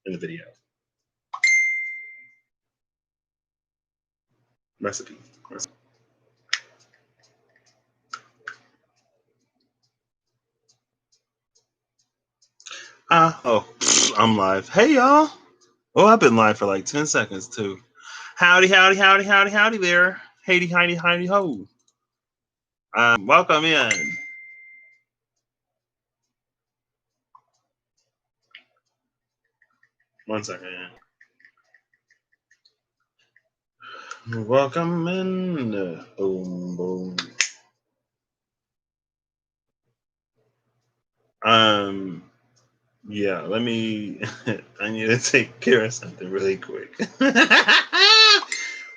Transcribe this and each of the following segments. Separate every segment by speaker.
Speaker 1: in the video. Recipe. I'm live. Hey y'all. Oh, I've been live for like 10 seconds too. Howdy, howdy, howdy, howdy, howdy there. Howdy, howdy, howdy, ho. Welcome in. One second. Welcome in. Boom, boom. Yeah, let me. I need to take care of something really quick.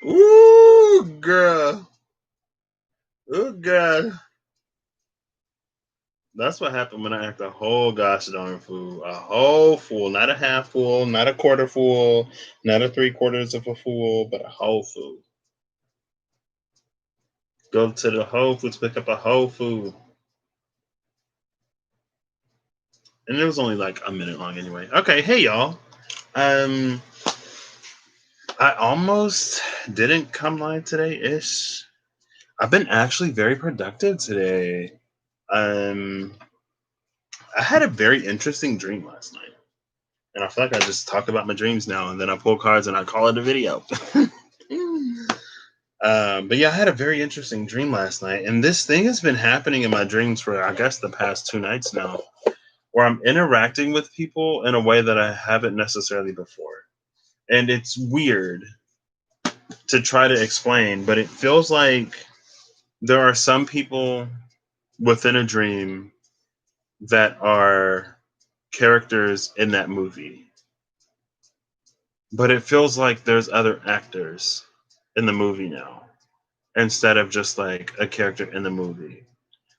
Speaker 1: Ooh, girl. Oh, God. That's what happened when I act a whole gosh darn fool. A whole fool. Not a half fool, not a quarter fool, not a three quarters of a fool, but a whole fool. Go to the Whole Foods, pick up a whole food. And it was only like a minute long anyway. Okay, hey y'all. Um I almost didn't come live today ish. I've been actually very productive today. Um I had a very interesting dream last night. And I feel like I just talk about my dreams now and then I pull cards and I call it a video. But yeah, I had a very interesting dream last night, and this thing has been happening in my dreams for I guess the past 2 nights now, where I'm interacting with people in a way that I haven't necessarily before, and it's weird to try to explain, but it feels like there are some people within a dream that are characters in that movie, but it feels like there's other actors in the movie now instead of just like a character in the movie.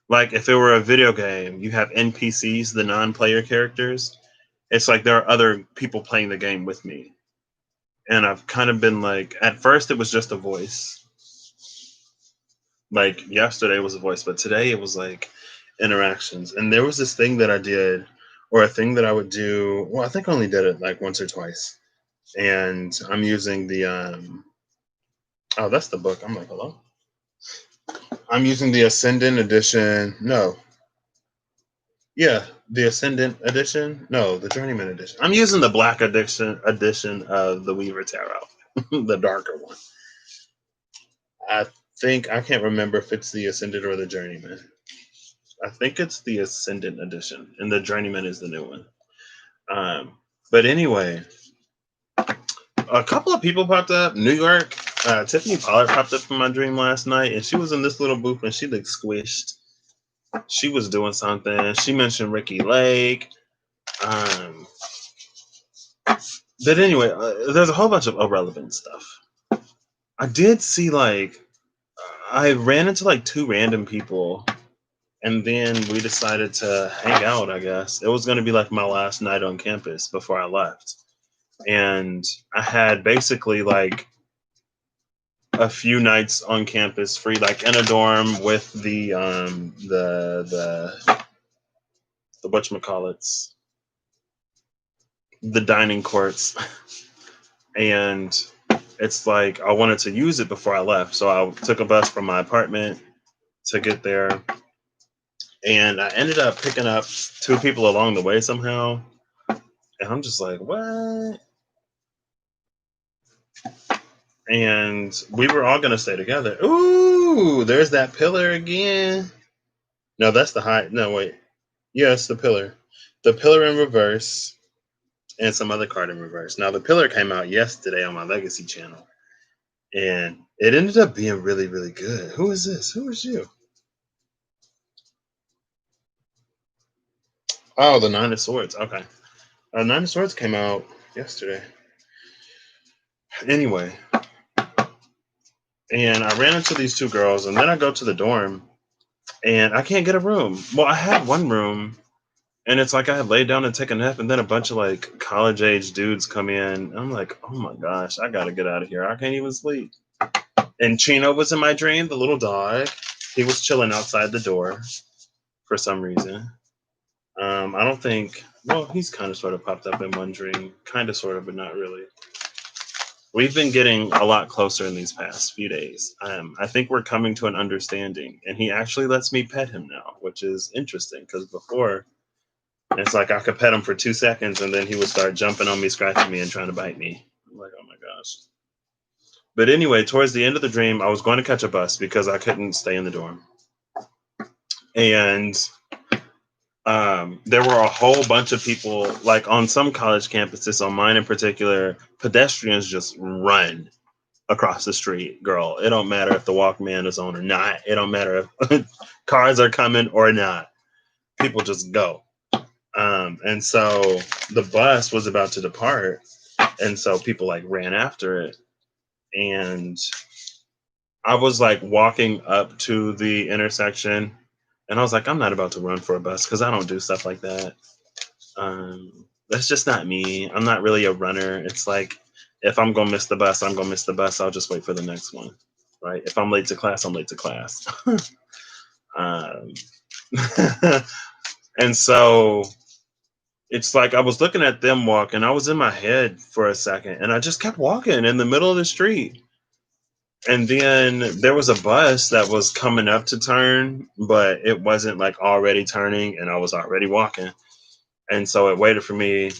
Speaker 1: Like if it were a video game, you have NPCs, the non-player characters. It's like there are other people playing the game with me. And I've kind of been like, at first it was just a voice. Like yesterday was a voice, but today it was like interactions. And there was this thing that I did, or a thing that I would do. Well, I think I only did it like once or twice. And I'm using the oh, that's the book. I'm like, hello. I'm using the Ascendant edition. No, yeah, the Ascendant edition. No, the Journeyman edition. I'm using the Black edition of the Weaver Tarot, the darker one. I think I can't remember if it's the Ascendant or the Journeyman. I think it's the Ascendant edition, and the Journeyman is the new one. But anyway, a couple of people popped up. New York, Tiffany Pollard popped up in my dream last night, and she was in this little booth, and she looked squished. She was doing something. She mentioned Ricky Lake. Um, but anyway, there's a whole bunch of irrelevant stuff. I did see like I ran into like two random people, and then we decided to hang out. I guess it was going to be like my last night on campus before I left, and I had basically like a few nights on campus free, like in a dorm with the whatchamacallits, the dining courts, and it's like I wanted to use it before I left, so I took a bus from my apartment to get there, and I ended up picking up two people along the way somehow, and I'm just like, what? And we were all gonna stay together. Ooh, there's that pillar again. No, that's the high. No, wait. Yes, the pillar. The pillar in reverse, and some other card in reverse. Now the pillar came out yesterday on my Legacy channel, and it ended up being really, really good. Who is this? Who is you? Oh, the Nine of Swords. Okay. Nine of Swords came out yesterday. Anyway, and I ran into these two girls, and then I go to the dorm, and I can't get a room. Well, I had one room, and it's like I had laid down and take a nap, and then a bunch of like college age dudes come in. I'm like, oh my gosh, I gotta get out of here. I can't even sleep. And Chino was in my dream, the little dog. He was chilling outside the door for some reason. I don't think Well, he's kind of sort of popped up in one dream, kind of sort of, but not really. We've been getting a lot closer in these past few days. I think we're coming to an understanding, and he actually lets me pet him now, which is interesting because before it's like I could pet him for 2 seconds and then he would start jumping on me, scratching me, and trying to bite me. I'm like, oh my gosh. But anyway, towards the end of the dream, I was going to catch a bus because I couldn't stay in the dorm. And there were a whole bunch of people, like on some college campuses, on mine in particular, pedestrians just run across the street, girl. It don't matter if the Walkman is on or not. It don't matter if cars are coming or not. People just go. And so the bus was about to depart, and so people like ran after it. And I was like walking up to the intersection, and I was like, I'm not about to run for a bus because I don't do stuff like that. That's just not me. I'm not really a runner. It's like if I'm gonna miss the bus, I'm gonna miss the bus. I'll just wait for the next one, right? If I'm late to class, I'm late to class. um, and so it's like I was looking at them walk, and I was in my head for a second, and I just kept walking in the middle of the street. And then there was a bus that was coming up to turn, but it wasn't like already turning, and I was already walking. And so it waited for me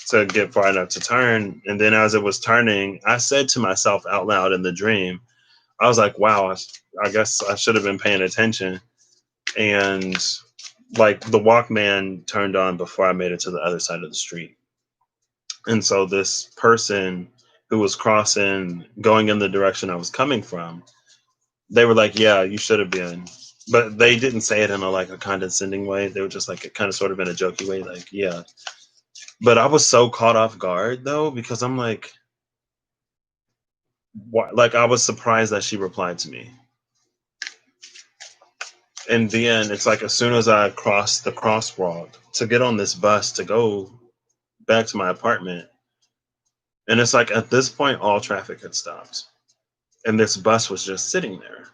Speaker 1: to get far enough to turn. And then as it was turning, I said to myself out loud in the dream, I was like, wow, I guess I should have been paying attention. And like the Walkman turned on before I made it to the other side of the street. And so this person who was crossing, going in the direction I was coming from, they were like, yeah, you should have been. But they didn't say it in a like a condescending way. They were just like kind of sort of in a jokey way, like, yeah. But I was so caught off guard though, because I'm like, what? Like I was surprised that she replied to me. And then it's like as soon as I crossed the crosswalk to get on this bus to go back to my apartment, and it's like at this point all traffic had stopped, and this bus was just sitting there.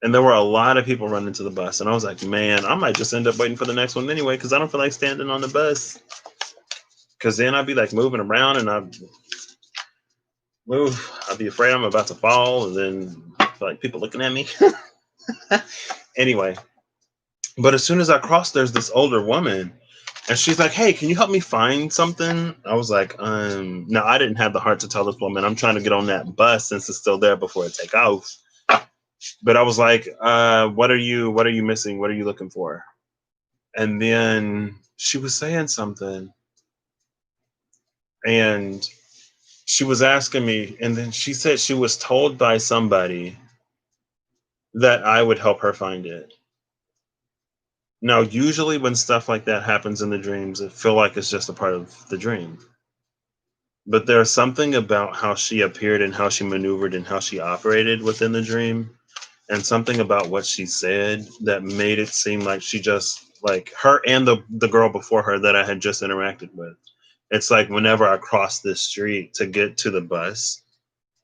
Speaker 1: And there were a lot of people running to the bus, and I was like, man, I might just end up waiting for the next one anyway because I don't feel like standing on the bus. Because then I'd be like moving around, and I'd move. I'd be afraid I'm about to fall, and then like people looking at me. Anyway, but as soon as I crossed, there's this older woman, and she's like, "Hey, can you help me find something?" I was like, No, I didn't have the heart to tell this woman I'm trying to get on that bus since it's still there before it take off. But I was like, what are you missing? What are you looking for?" And then she was saying something, and she was asking me, and then she said she was told by somebody that I would help her find it. Now, usually when stuff like that happens in the dreams, it feel like it's just a part of the dream. But there's something about how she appeared and how she maneuvered and how she operated within the dream, and something about what she said that made it seem like she just like her and the girl before her that I had just interacted with. It's like whenever I cross this street to get to the bus,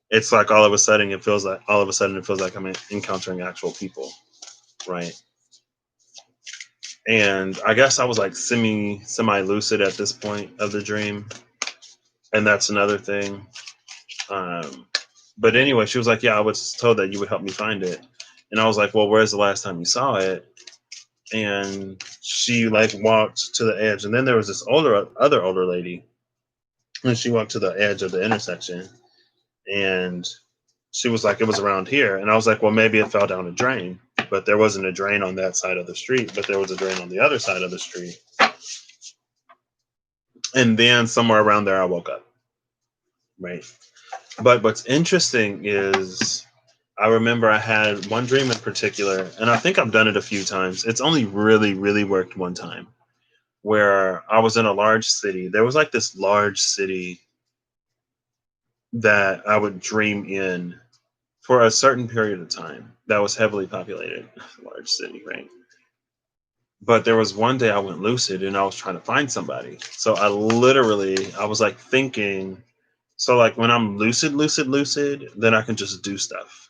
Speaker 1: it's like all of a sudden it feels like I'm encountering actual people, right? And I guess I was like semi lucid at this point of the dream, and that's another thing. Um, but anyway, she was like, "Yeah, I was told that you would help me find it," and I was like, "Well, where's the last time you saw it?" And she like walked to the edge, and then there was this other older lady, and she walked to the edge of the intersection, and she was like, "It was around here," and I was like, "Well, maybe it fell down a drain." But there wasn't a drain on that side of the street, but there was a drain on the other side of the street. And then somewhere around there, I woke up. Right. But what's interesting is I remember I had one dream in particular, and I think I've done it a few times. It's only really, really worked one time where I was in a large city. There was like this large city that I would dream in for a certain period of time that was heavily populated. Large city, right? But there was one day I went lucid and I was trying to find somebody. So I was like thinking, so like when I'm lucid, then I can just do stuff.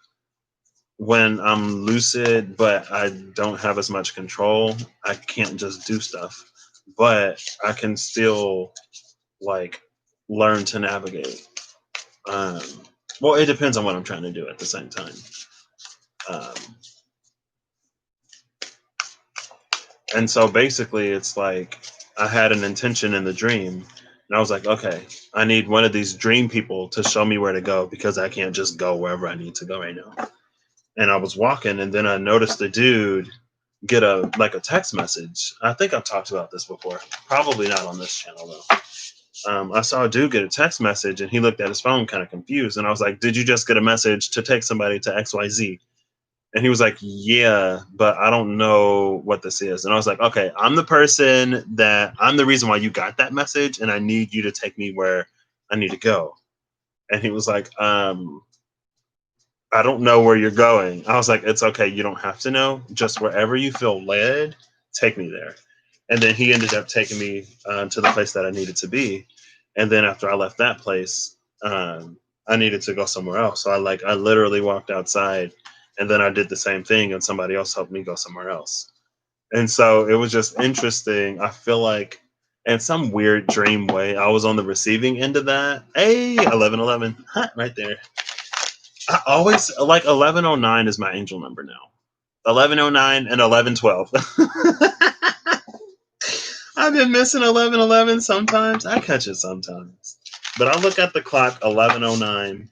Speaker 1: When I'm lucid, but I don't have as much control, I can't just do stuff. but I can still like learn to navigate. Um, well, it depends on what I'm trying to do at the same time. Um, and so basically, it's like I had an intention in the dream, and I was like, okay, I need one of these dream people to show me where to go because I can't just go wherever I need to go right now. And I was walking, and then I noticed the dude get a text message. I think I've talked about this before, probably not on this channel though. I saw a dude get a text message, and he looked at his phone kind of confused, and I was like, did you just get a message to take somebody to XYZ? And he was like, yeah, but I don't know what this is. And I was like, okay, I'm the reason why you got that message, and I need you to take me where I need to go. And he was like, I don't know where you're going. I was like, it's okay. You don't have to know. Just wherever you feel led, take me there. And then he ended up taking me to the place that I needed to be. And then after I left that place, I needed to go somewhere else. So I literally walked outside, and then I did the same thing, and somebody else helped me go somewhere else. And so it was just interesting. I feel like in some weird dream way, I was on the receiving end of that. Hey, 1111, right there. I always like 1109 is my angel number now. 1109 and 1112. I've been missing 1111 sometimes. I catch it sometimes. But I look at the clock 1109,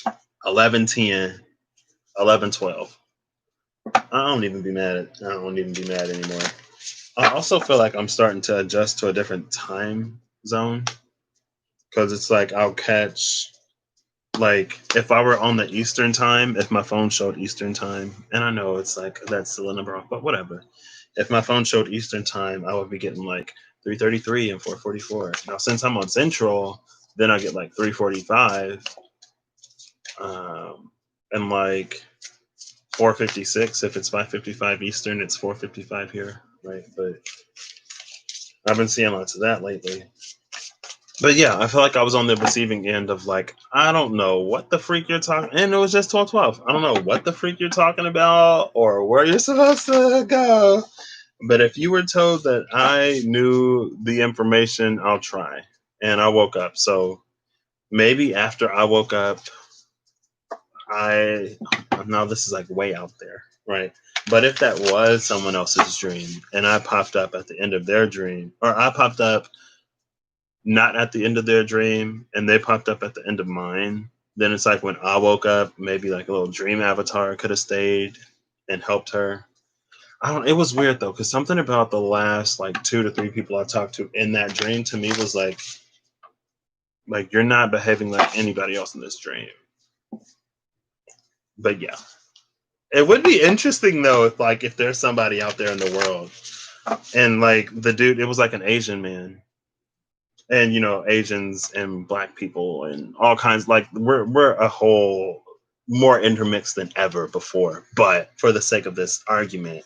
Speaker 1: 1110, 1112. I don't even be mad anymore. I also feel like I'm starting to adjust to a different time zone because it's like I'll catch like if I were on the Eastern time, if my phone showed Eastern time, and I know it's like that's still a number off, but whatever. If my phone showed Eastern time, I would be getting like 3:33 and 4:44. Now since I'm on Central, then I get like 3:45, and like 4:56. If it's 5:55 Eastern, it's 4:55 here, right? But I've been seeing lots of that lately. But yeah, I feel like I was on the receiving end of like, I don't know what the freak you're talking, and it was just 12:12. I don't know what the freak you're talking about or where you're supposed to go. But if you were told that I knew the information, I'll try. And I woke up. So maybe after I woke up, I now this is like way out there, right? But if that was someone else's dream and I popped up at the end of their dream, or I popped up not at the end of their dream and they popped up at the end of mine, then it's like when I woke up, maybe like a little dream avatar could have stayed and helped her. I don't, it was weird though, because something about the last like 2 to 3 people I talked to in that dream to me was like you're not behaving like anybody else in this dream. But yeah. It would be interesting though if there's somebody out there in the world and like the dude, it was like an Asian man, and Asians and black people and all kinds, like we're a whole more intermixed than ever before. But for the sake of this argument,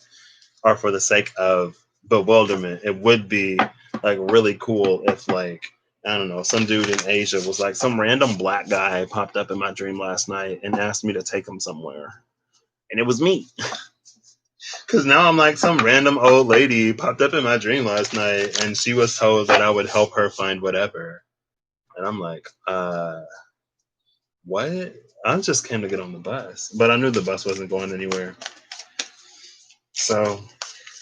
Speaker 1: or for the sake of bewilderment, it would be like really cool if like I don't know, some dude in Asia was like some random black guy popped up in my dream last night and asked me to take him somewhere, and it was me. Because now I'm like some random old lady popped up in my dream last night, and she was told that I would help her find whatever. And I'm like, what? I just came to get on the bus, but I knew the bus wasn't going anywhere. So,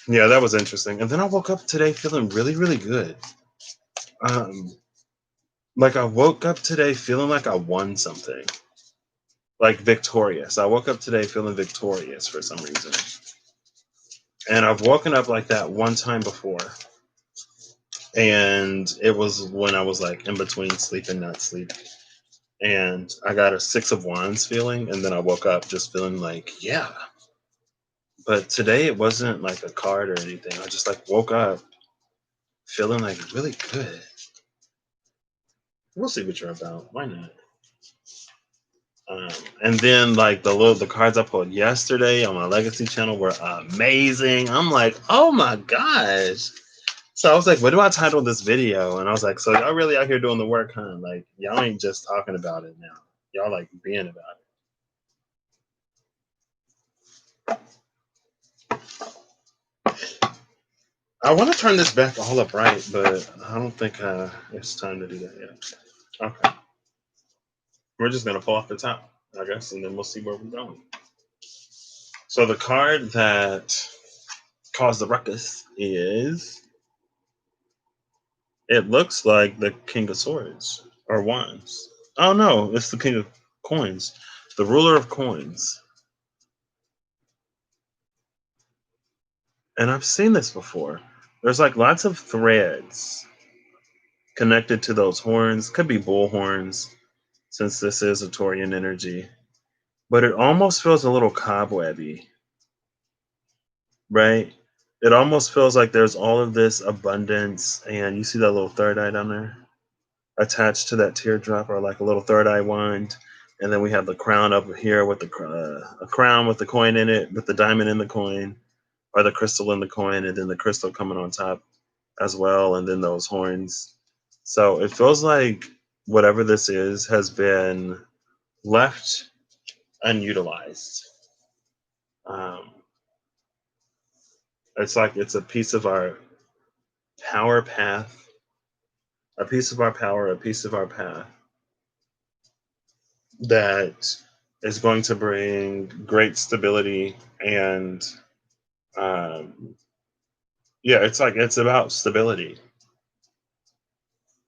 Speaker 1: yeah, that was interesting. And then I woke up today feeling really, really good. Um, like I woke up today feeling like I won something, like victorious. I woke up today feeling victorious for some reason. And I've woken up like that one time before. And it was when I was like in between sleep and not sleep. And I got a 6 of Wands feeling, and then I woke up just feeling like, yeah. But today it wasn't like a card or anything. I just like woke up feeling like really good. We'll see what you're about. Why not? And then like the cards I pulled yesterday on my Legacy channel were amazing. I'm like, oh my gosh. So I was like, what do I title this video? And I was like, so y'all really out here doing the work, huh? Like y'all ain't just talking about it now. Y'all like being about it. I want to turn this back all up right, but I don't think it's time to do that yet. Okay, we're just gonna pull off the top, I guess, and then we'll see where we're going. So the card that caused the ruckus is, it looks like the King of Swords or Wands. Oh no, it's the King of Coins, the ruler of coins. And I've seen this before. There's like lots of threads connected to those horns. Could be bull horns, since this is a Taurian energy. But it almost feels a little cobwebby, right? It almost feels like there's all of this abundance, and you see that little third eye down there attached to that teardrop, or like a little third eye wand. And then we have the crown up here with a crown with the coin in it, with the diamond in the coin, or the crystal in the coin, and then the crystal coming on top as well, and then those horns. So it feels like whatever this is has been left unutilized. Um, it's like it's a piece of our power path, a piece of our power, a piece of our path that is going to bring great stability and um, yeah, it's like it's about stability,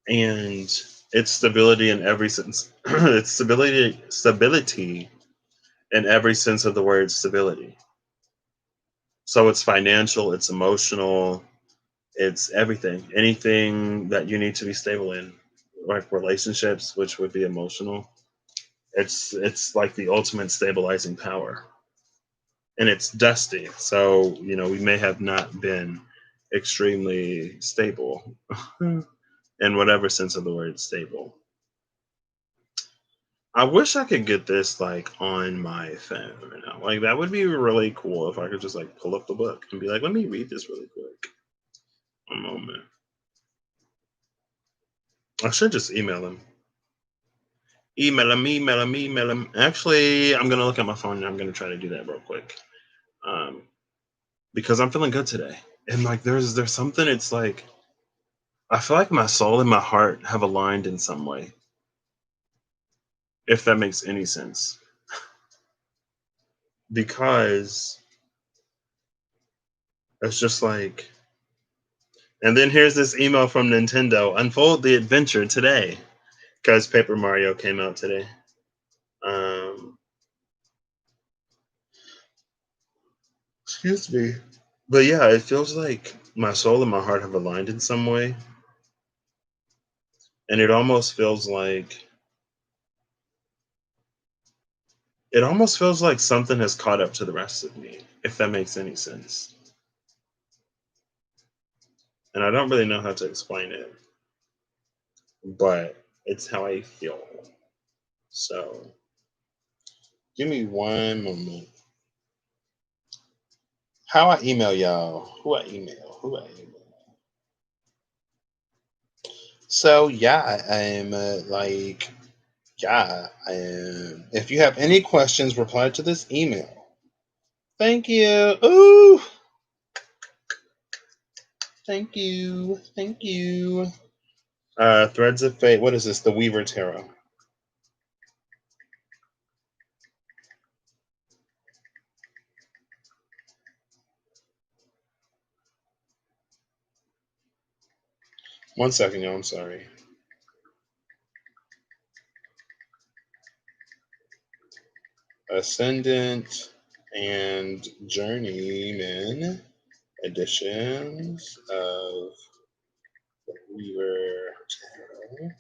Speaker 1: and it's stability in every sense. It's stability in every sense of the word stability. So it's financial, it's emotional, it's everything. Anything that you need to be stable in, like relationships, which would be emotional. It's like the ultimate stabilizing power. And it's dusty. So, we may have not been extremely stable in whatever sense of the word stable. I wish I could get this like on my phone right now. Like that would be really cool if I could just like pull up the book and be like, let me read this really quick. A moment. I should just email him. Email him. Actually, I'm gonna look at my phone and I'm gonna try to do that real quick. Um, because I'm feeling good today. And like there's something, it's like I feel like my soul and my heart have aligned in some way, if that makes any sense. Because it's just like, and then here's this email from Nintendo. Unfold the adventure today. Because Paper Mario came out today. Um, excuse me. But yeah, it feels like my soul and my heart have aligned in some way. And it almost feels like something has caught up to the rest of me, if that makes any sense. And I don't really know how to explain it, but it's how I feel. So give me one moment. How I email y'all? Who I email? Who I email? So yeah, I'm like, yeah, I am. If you have any questions, reply to this email. Thank you. Ooh, thank you. Thank you. Threads of Fate. What is this? The Weaver Tarot. One second, y'all. I'm sorry. Ascendant and Journeyman editions of the Weaver Tarot.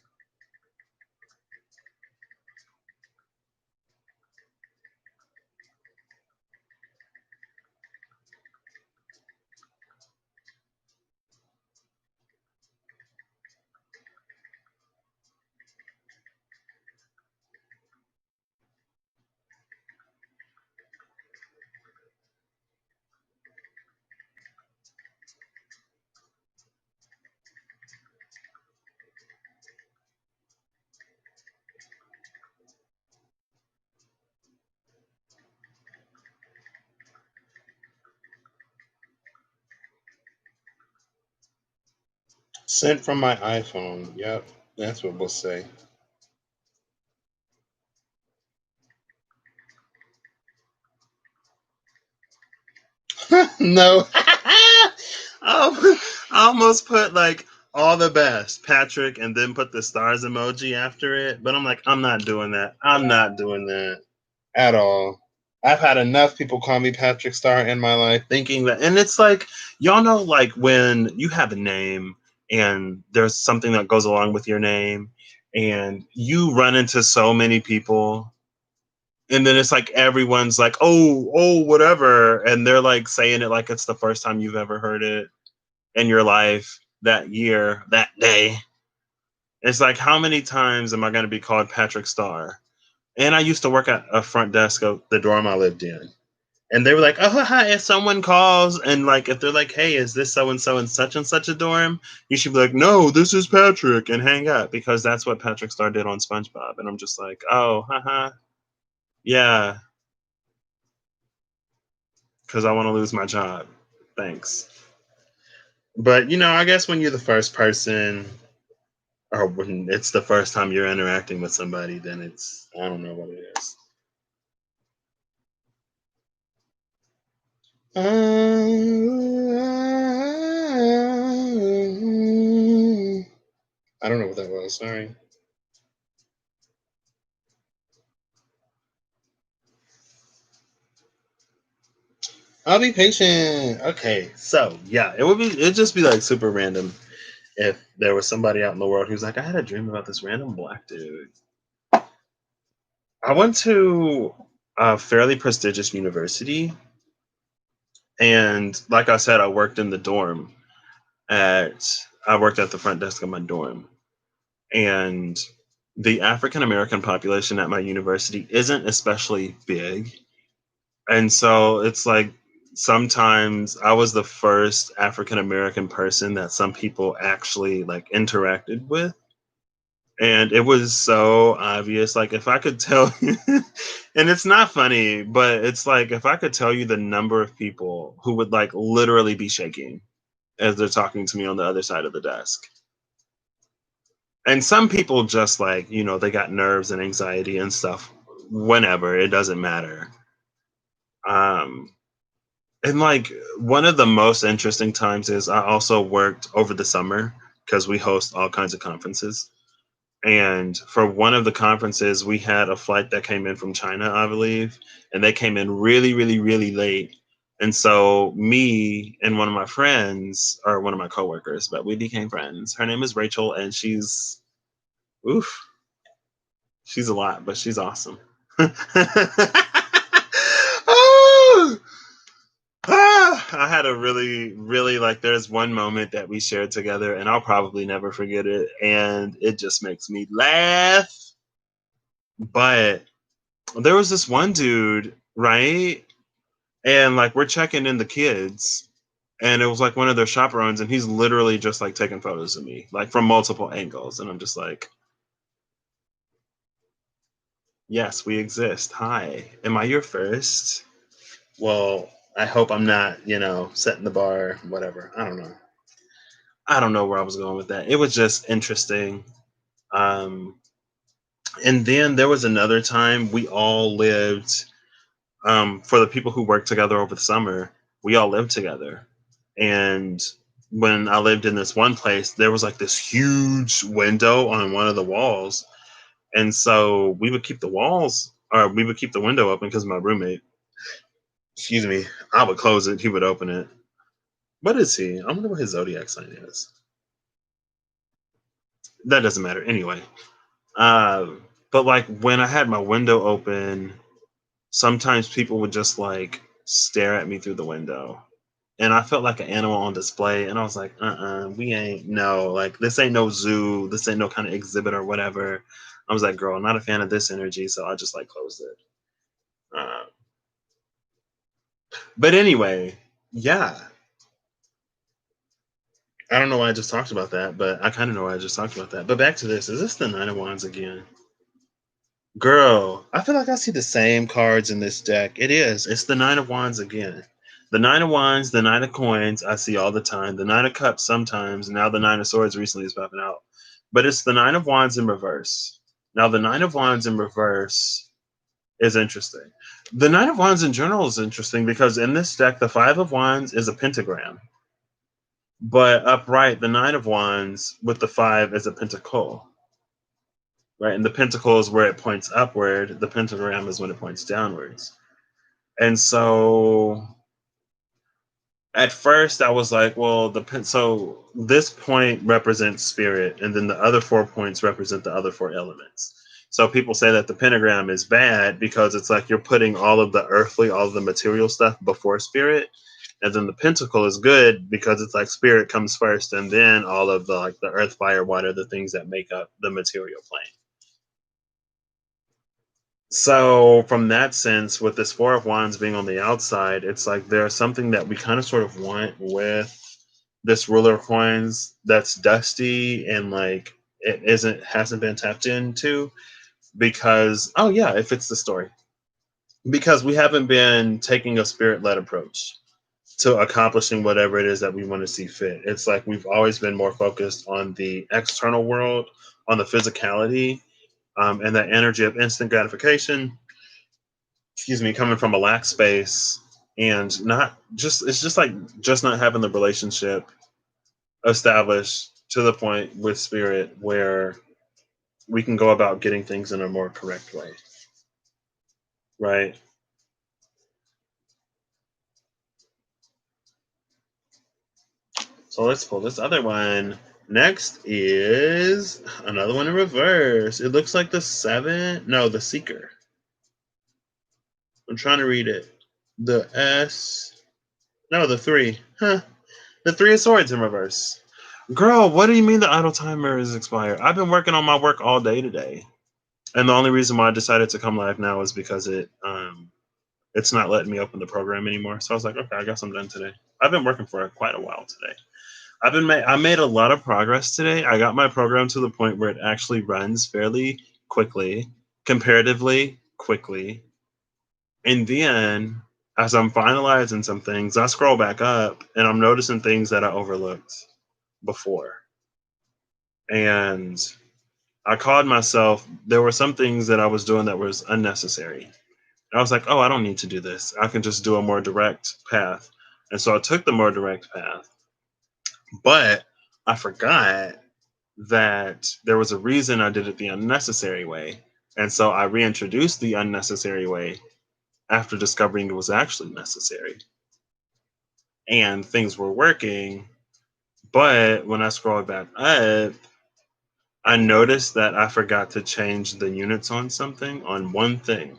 Speaker 1: Sent from my iPhone. Yep, that's what we'll say. No. I almost put like all the best, Patrick, and then put the stars emoji after it. But I'm like, I'm not doing that. I'm not doing that at all. I've had enough people call me Patrick Star in my life thinking that, and it's like, y'all know, like when you have a name and there's something that goes along with your name, and you run into so many people, and then it's like everyone's like, oh, whatever. And they're like saying it like it's the first time you've ever heard it in your life that year, that day. It's like, how many times am I going to be called Patrick Star? And I used to work at a front desk of the dorm I lived in. And they were like, oh, hi, if someone calls, and like, if they're like, hey, is this so and such a dorm? You should be like, no, this is Patrick, and hang up, because that's what Patrick Star did on SpongeBob. And I'm just like, oh, haha, yeah, because I want to lose my job. Thanks. But, I guess when you're the first person, or when it's the first time you're interacting with somebody, then it's, I don't know what it is. I don't know what that was. Sorry. I'll be patient. Okay, so yeah, it'd just be like super random if there was somebody out in the world who's like, I had a dream about this random black dude. I went to a fairly prestigious university, and like I said, at I worked at the front desk of my dorm, and the African American population at my university isn't especially big. And so it's like sometimes I was the first African American person that some people actually like interacted with. And it was so obvious. Like if I could tell you, and it's not funny, but it's like if I could tell you the number of people who would like literally be shaking as they're talking to me on the other side of the desk. And some people just like, they got nerves and anxiety and stuff whenever, it doesn't matter. Um, And like one of the most interesting times is I also worked over the summer because we host all kinds of conferences. And for one of the conferences, we had a flight that came in from China, I believe, and they came in really, really, really late. And so me and one of my friends, or one of my coworkers, but we became friends. Her name is Rachel, and oof, she's a lot, but she's awesome. Oh! I had a really, really like. There's one moment that we shared together, and I'll probably never forget it. And it just makes me laugh. But there was this one dude, right? And like, we're checking in the kids, and it was like one of their chaperones, and he's literally just like taking photos of me, like from multiple angles. And I'm just like, yes, we exist. Hi, am I your first? Well, I hope I'm not, setting the bar, whatever. I don't know. I don't know where I was going with that. It was just interesting. Um, and then there was another time we all lived, for the people who worked together over the summer, we all lived together. And when I lived in this one place, there was like this huge window on one of the walls. And so we would keep the window open because my roommate, excuse me, I would close it, he would open it. What is he? I wonder what his zodiac sign is. That doesn't matter. Anyway, Uh, but like when I had my window open, sometimes people would just like stare at me through the window. And I felt like an animal on display. And I was like, we ain't, no, like this ain't no zoo. This ain't no kind of exhibit or whatever. I was like, girl, I'm not a fan of this energy. So I just like closed it. Uh, but anyway, yeah. I don't know why I just talked about that, but I kind of know why I just talked about that. But back to this. Is this the Nine of Wands again? Girl, I feel like I see the same cards in this deck. It is. It's the Nine of Wands again. The Nine of Wands, the Nine of Coins, I see all the time. The Nine of Cups sometimes. Now the Nine of Swords recently is popping out. But it's the Nine of Wands in reverse. Now the Nine of Wands in reverse is interesting. The Nine of Wands in general is interesting because in this deck, the Five of Wands is a pentagram. But upright, the Nine of Wands with the five is a pentacle. Right? And the pentacle is where it points upward. The pentagram is when it points downwards. And so at first I was like, well, so this point represents spirit, and then the other 4 points represent the other 4 elements. So people say that the pentagram is bad because it's like you're putting all of the earthly, all of the material stuff before spirit, and then the pentacle is good because it's like spirit comes first, and then all of the like the earth, fire, water, the things that make up the material plane. So from that sense, with this 4 of Wands being on the outside, it's like there's something that we kind of sort of want with this ruler of coins that's dusty and like it hasn't been tapped into because oh yeah, it fits the story. Because we haven't been taking a spirit-led approach to accomplishing whatever it is that we want to see fit. It's like we've always been more focused on the external world, on the physicality, and that energy of instant gratification, excuse me, coming from a lack space and not just it's just like just not having the relationship established to the point with spirit where we can go about getting things in a more correct way, right? So let's pull this other one. Next is another one in reverse. It looks like the 7, no, the Seeker. I'm trying to read it. The S, no, the 3. Huh. The 3 of Swords in reverse. Girl, what do you mean the idle timer is expired? I've been working on my work all day today. And the only reason why I decided to come live now is because it's not letting me open the program anymore. So I was like, okay, I guess I'm done today. I've been working for quite a while today. I made a lot of progress today. I got my program to the point where it actually runs fairly quickly, comparatively quickly. And then as I'm finalizing some things, I scroll back up and I'm noticing things that I overlooked before. And I called myself, there were some things that I was doing that was unnecessary. I was like, oh, I don't need to do this. I can just do a more direct path. And so I took the more direct path. But I forgot that there was a reason I did it the unnecessary way. And so I reintroduced the unnecessary way after discovering it was actually necessary. And things were working. But when I scrolled back up, I noticed that I forgot to change the units on something, on one thing.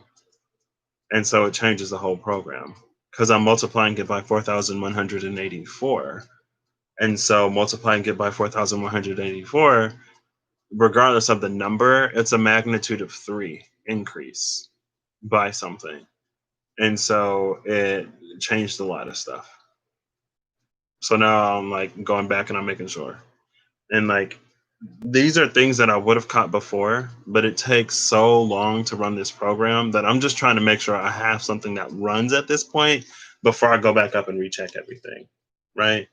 Speaker 1: And so it changes the whole program because I'm multiplying it by 4,184. And so multiplying it by 4,184, regardless of the number, it's a magnitude of 3 increase by something. And so it changed a lot of stuff. So now I'm like going back and I'm making sure. And like these are things that I would have caught before, but it takes so long to run this program that I'm just trying to make sure I have something that runs at this point before I go back up and recheck everything. Right.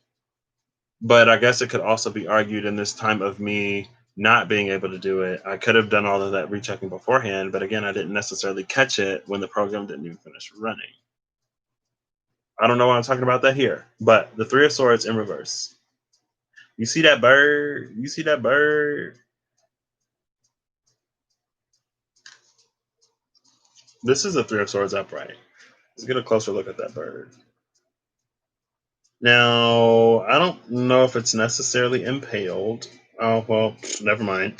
Speaker 1: But I guess it could also be argued in this time of me not being able to do it, I could have done all of that rechecking beforehand, but again, I didn't necessarily catch it when the program didn't even finish running. I don't know why I'm talking about that here, but the 3 of Swords in reverse. You see that bird? You see that bird? This is a 3 of Swords upright. Let's get a closer look at that bird. Now, I don't know if it's necessarily impaled. Oh, well, never mind.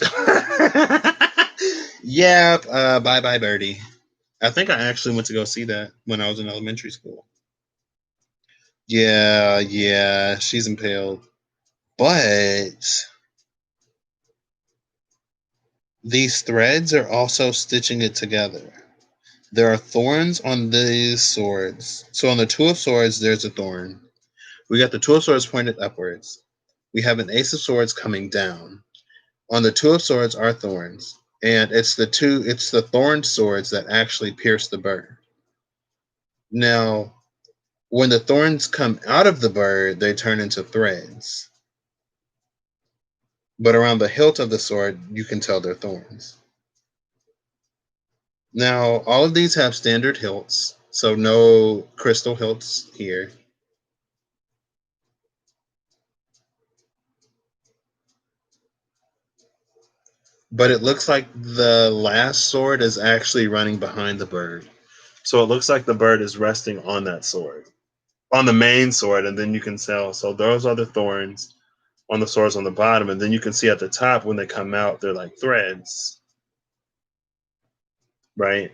Speaker 1: Yep, bye bye, birdie. I think I actually went to go see that when I was in elementary school. Yeah, she's impaled. But these threads are also stitching it together. There are thorns on these swords. So on the 2 of Swords, there's a thorn. We got the 2 of Swords pointed upwards. We have an Ace of Swords coming down. On the 2 of Swords are thorns. And it's the thorned swords that actually pierce the bird. Now, When the thorns come out of the bird, they turn into threads. But around the hilt of the sword, you can tell they're thorns. Now, all of these have standard hilts, so no crystal hilts here. But it looks like the last sword is actually running behind the bird. So it looks like the bird is resting on that sword, on the main sword, and then you can tell. So those are the thorns on the swords on the bottom, and then you can see at the top when they come out, they're like threads, right?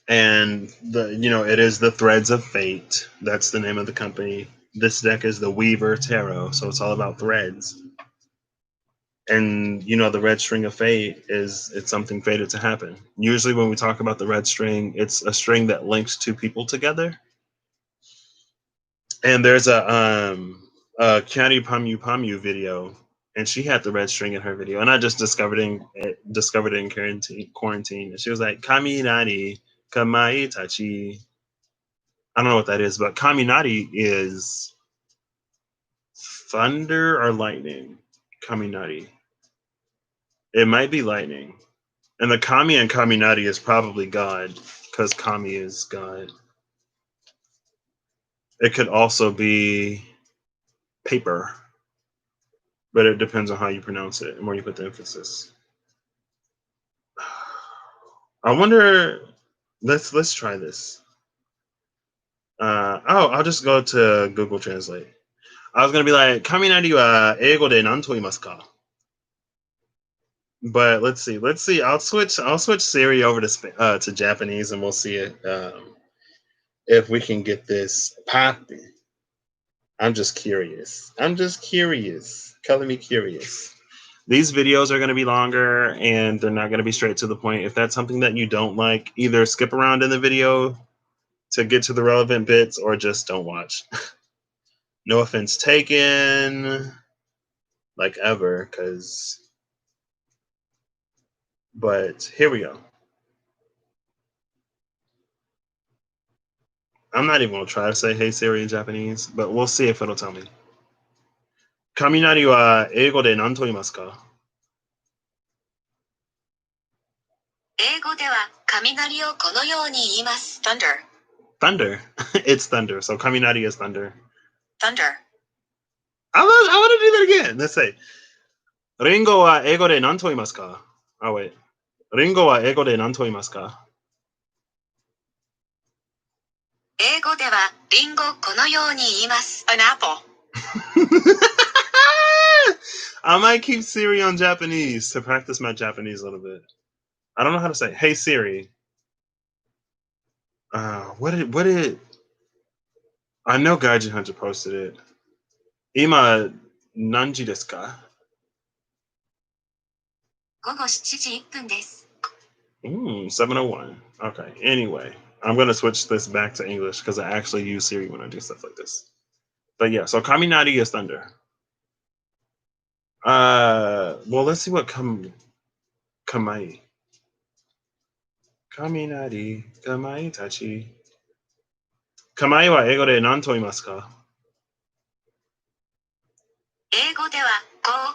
Speaker 1: And it is the Threads of Fate. That's the name of the company. This deck is the Weaver Tarot, so it's all about threads. And the red string of fate it's something fated to happen. Usually when we talk about the red string, it's a string that links two people together. And there's a County Pamu Pamu video, and she had the red string in her video, and I just discovered it in quarantine. And she was like, Kaminari Kamai Tachi. I don't know what that is, but Kaminari is thunder or lightning. Kaminari. It might be lightning. And the Kami and Kaminari is probably God, because Kami is God. It could also be paper, but it depends on how you pronounce it and where you put the emphasis. I wonder. Let's try this. I'll just go to Google Translate. I was gonna be like, Kaminari wa eigo de nan to imasu ka? But let's see. I'll switch Siri over to Japanese, and we'll see if we can get this popping. I'm just curious. Color me curious. These videos are going to be longer, and they're not going to be straight to the point. If that's something that you don't like, either skip around in the video to get to the relevant bits, or just don't watch. No offense taken, like ever, but here we go. I'm not even going to try to say "Hey Siri" in Japanese, but we'll see if it'll tell me. Kaminari wa eigo de nan to imasu ka?
Speaker 2: 英語では雷をこのように言います。Thunder.
Speaker 1: Thunder. It's thunder. So Kaminari is thunder.
Speaker 2: Thunder.
Speaker 1: I want to do that again. Let's say. Ringo wa eigo de nan to imasu ka? Oh, wait. Ringo wa eigo de nan to imasu ka?
Speaker 2: 英語ではリンゴこのように言います。An apple.
Speaker 1: I might keep Siri on Japanese to practice my Japanese a little bit. I don't know how to say, "Hey Siri." What did I know Gaijin Hunter posted it. Ima nanji desu ka?
Speaker 2: 午後7時1分です。
Speaker 1: 7:01. Okay. Anyway, I'm gonna switch this back to English because I actually use Siri when I do stuff like this. But yeah, so Kaminari is thunder. Well, let's see what Kamai. Kaminari, Kamai Tachi. Kamai wa eigo de nan to imasu ka?
Speaker 2: 英語では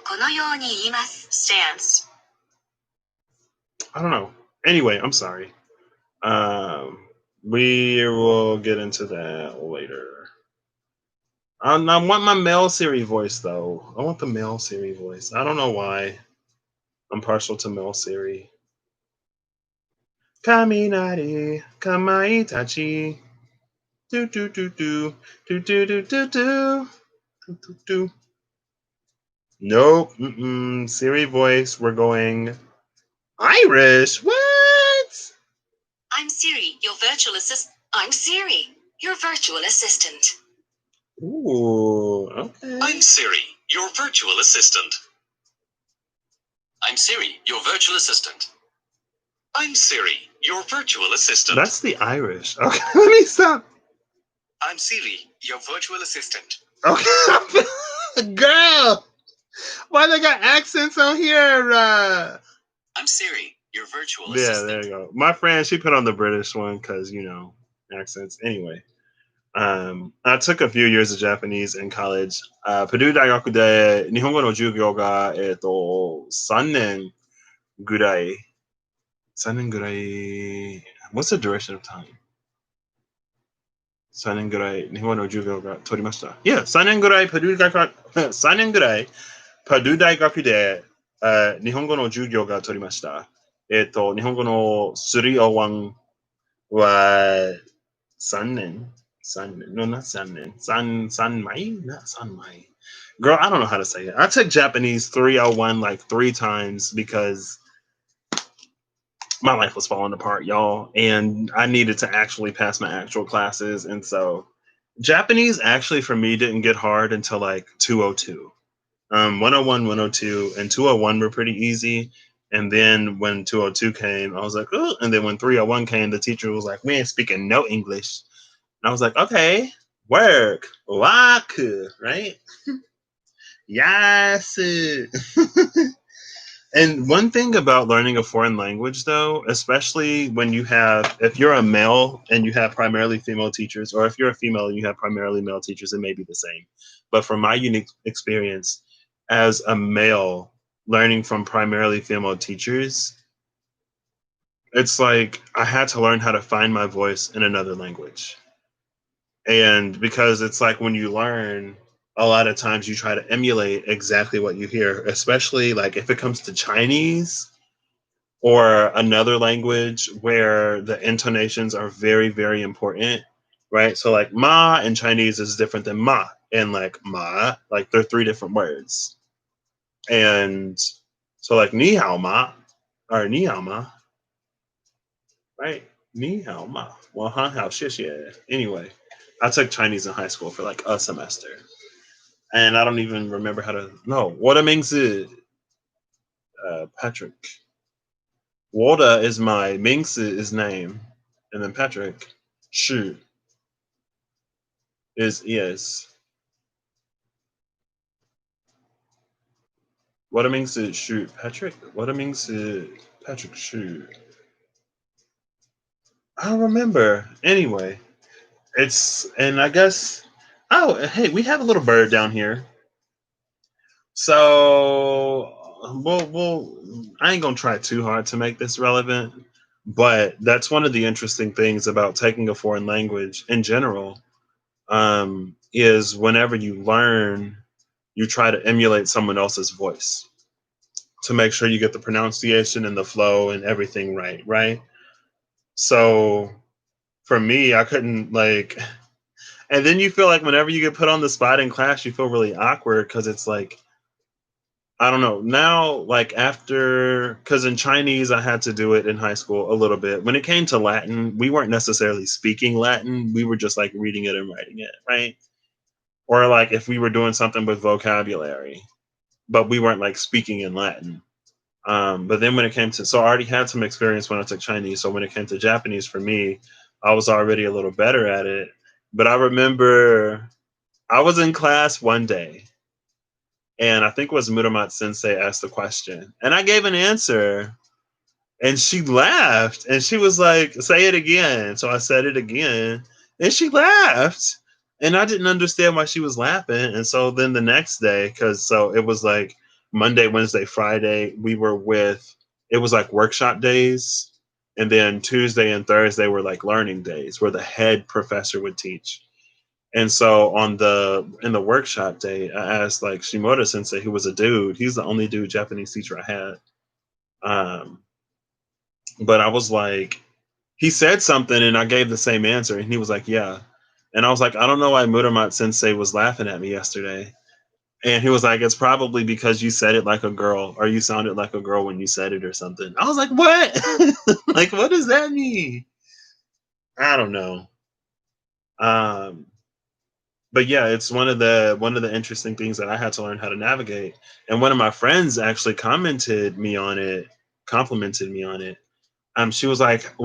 Speaker 2: このように言います。Stance.
Speaker 1: I don't know. Anyway, I'm sorry. We will get into that later. I want my male Siri voice, though. I want the male Siri voice. I don't know why. I'm partial to male Siri. Kaminari, Kamai Tachi. Do do do do do do do do do do do. Nope. Siri voice. We're going Irish. What?
Speaker 2: I'm Siri, your virtual assistant. I'm Siri, your virtual assistant.
Speaker 1: Ooh, okay.
Speaker 2: I'm Siri, your virtual assistant. I'm Siri, your virtual assistant. I'm Siri, your virtual assistant.
Speaker 1: That's the Irish. Okay, let me stop.
Speaker 2: I'm Siri, your virtual assistant.
Speaker 1: Okay. Girl, why they got accents on here?
Speaker 2: I'm Siri, your virtual assistant.
Speaker 1: Yeah, there you go. My friend, she put on the British one because, accents. Anyway. I took a few years of Japanese in college. Purdue 大学で日本語の授業が、3年ぐらい、3年ぐらい、What's the duration of time? 3年ぐらい日本語の授業が取りました。いや、3年ぐらい、3年ぐらい、パドゥ大学で、日本語の授業が取りました。日本語の301は3年 ?3 年 No, not 3年。3枚 Not 3枚. Girl, I don't know how to say it. I took Japanese 301 like 3 times because my life was falling apart, y'all, and I needed to actually pass my actual classes. And so Japanese actually for me didn't get hard until like 202. 101, 102, and 201 were pretty easy. And then when 202 came, I was like, oh. And then when 301 came, the teacher was like, we ain't speaking no English. And I was like, okay, work, walk, right? Yes. And one thing about learning a foreign language, though, especially when if you're a male and you have primarily female teachers, or if you're a female and you have primarily male teachers, it may be the same. But from my unique experience as a male learning from primarily female teachers, it's like I had to learn how to find my voice in another language. And because it's like when you learn, a lot of times you try to emulate exactly what you hear, especially like if it comes to Chinese or another language where the intonations are very, very important, right? So like ma in Chinese is different than ma, and like ma, like they're three different words. And so like ni hao ma or ni hao ma, right? Ni hao ma. Well, han hao xie. Anyway, I took Chinese in high school for like a semester. And I don't even remember how to no. What means Patrick. Wada is my Mingsi is name, and then Patrick Shu is. What means Shu Patrick? What means Patrick Shu? I don't remember. Anyway, and I guess hey, we have a little bird down here. So I ain't gonna try too hard to make this relevant, but that's one of the interesting things about taking a foreign language in general. Is whenever you learn, you try to emulate someone else's voice to make sure you get the pronunciation and the flow and everything right, right? So for me, I couldn't like, and then you feel like whenever you get put on the spot in class, you feel really awkward because it's like, I don't know. Now, like after, because in Chinese, I had to do it in high school a little bit. When it came to Latin, we weren't necessarily speaking Latin. We were just like reading it and writing it, right? Or like if we were doing something with vocabulary, but we weren't like speaking in Latin. But then when it came to, so I already had some experience when I took Chinese. So when it came to Japanese for me, I was already a little better at it. But I remember I was in class one day, and I think it was Muramat Sensei asked the question, and I gave an answer, and she laughed, and she was like, "Say it again." So I said it again, and she laughed, and I didn't understand why she was laughing. And so then the next day, because so it was like Monday, Wednesday, Friday, we were with. It was like workshop days, and then Tuesday and Thursday were like learning days, where the head professor would teach. And so in the workshop day, I asked like Shimoda Sensei, who was a dude. He's the only dude Japanese teacher I had. Um, but I was like, he said something, and I gave the same answer, and he was like, "Yeah." And I was like, "I don't know why Muramat Sensei was laughing at me yesterday." And he was like, "It's probably because you said it like a girl, or you sounded like a girl when you said it, or something." I was like, "What? Like, what does that mean?" I don't know. Um, but yeah, it's one of the interesting things that I had to learn how to navigate. And one of my friends actually complimented me on it. She was like,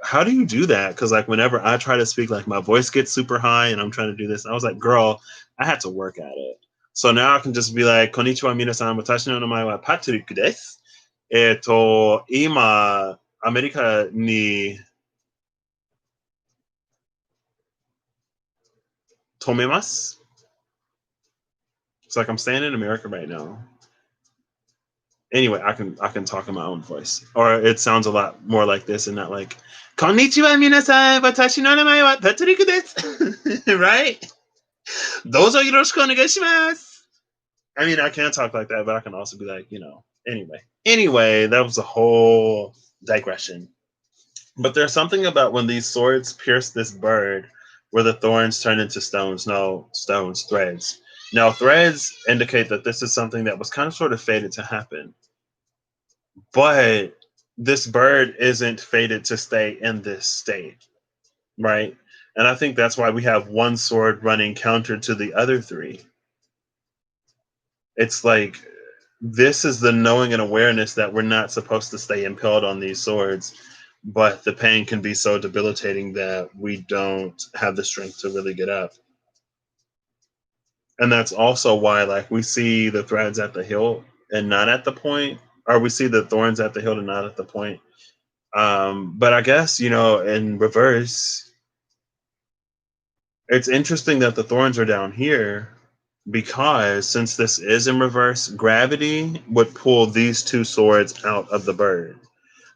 Speaker 1: how do you do that? Because like whenever I try to speak, like my voice gets super high, and I'm trying to do this. I was like, girl, I had to work at it. So now I can just be like, konnichiwa minasan, watashi no namae wa Patrick desu. 今、アメリカに Tomemasu. It's like I'm staying in America right now. Anyway, I can talk in my own voice, or it sounds a lot more like this and not like "Konnichiwa minasan, watashi no namae wa Tatsuriku desu." Right? Dozo yoroshiku onegaishimasu. I mean, I can talk like that, but I can also be like, Anyway, that was a whole digression. But there's something about when these swords pierce this bird where the thorns turn into stones. No, stones, threads. Now, threads indicate that this is something that was kind of sort of fated to happen. But this bird isn't fated to stay in this state, right? And I think that's why we have one sword running counter to the other three. It's like this is the knowing and awareness that we're not supposed to stay impaled on these swords, but the pain can be so debilitating that we don't have the strength to really get up. And that's also why, like, we see the threads at the hilt and not at the point, or we see the thorns at the hilt and not at the point. But I guess, in reverse, it's interesting that the thorns are down here because since this is in reverse, gravity would pull these two swords out of the bird.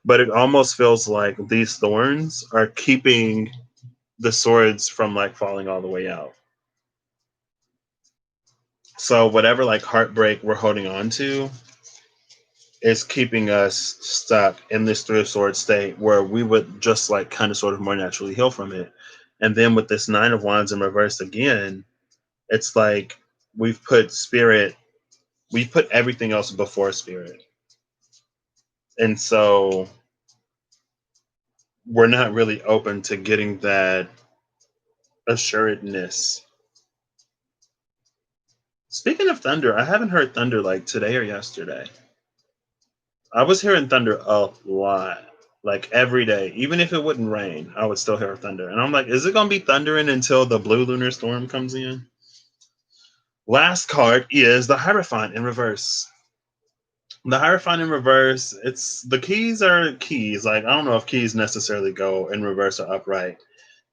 Speaker 1: But it almost feels like these thorns are keeping the swords from like falling all the way out. So whatever like heartbreak we're holding on to is keeping us stuck in this three of swords state where we would just like kind of sort of more naturally heal from it. And then with this nine of wands in reverse again, it's like we've put spirit, we've put everything else before spirit. And so we're not really open to getting that assuredness. Speaking of thunder, I haven't heard thunder like today or yesterday. I was hearing thunder a lot, like every day. Even if it wouldn't rain, I would still hear thunder. And I'm like, is it going to be thundering until the blue lunar storm comes in? Last card is the Hierophant in reverse. The Hierophant in reverse, it's the keys are keys. Like, I don't know if keys necessarily go in reverse or upright.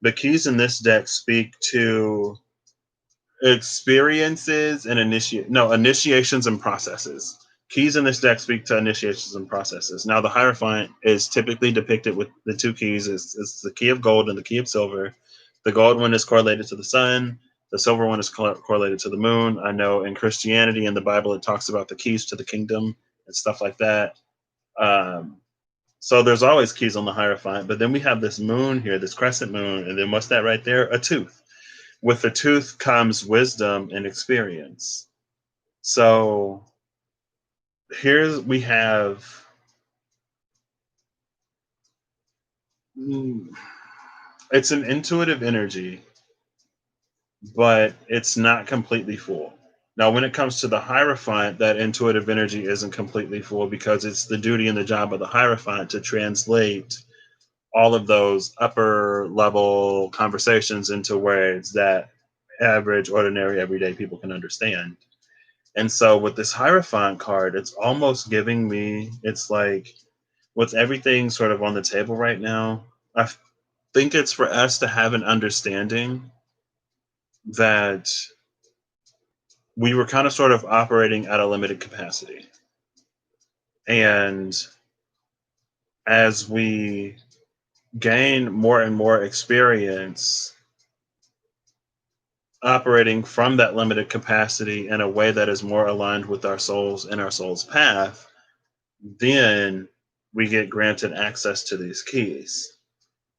Speaker 1: The keys in this deck speak to experiences and initiations and processes. Keys in this deck speak to initiations and processes. Now, the Hierophant is typically depicted with the two keys. It's the key of gold and the key of silver. The gold one is correlated to the sun. The silver one is correlated to the moon. I know in Christianity and the Bible, it talks about the keys to the kingdom and stuff like that. So there's always keys on the Hierophant. But then we have this moon here, this crescent moon. And then what's that right there? A tooth. With the tooth comes wisdom and experience. So here's we have it's an intuitive energy, but it's not completely full. Now, when it comes to the Hierophant, that intuitive energy isn't completely full because it's the duty and the job of the Hierophant to translate all of those upper level conversations into words that average, ordinary, everyday people can understand. And so with this Hierophant card, it's almost giving me, it's like with everything sort of on the table right now, I think it's for us to have an understanding that we were kind of sort of operating at a limited capacity. And as we gain more and more experience operating from that limited capacity in a way that is more aligned with our souls and our soul's path, then we get granted access to these keys.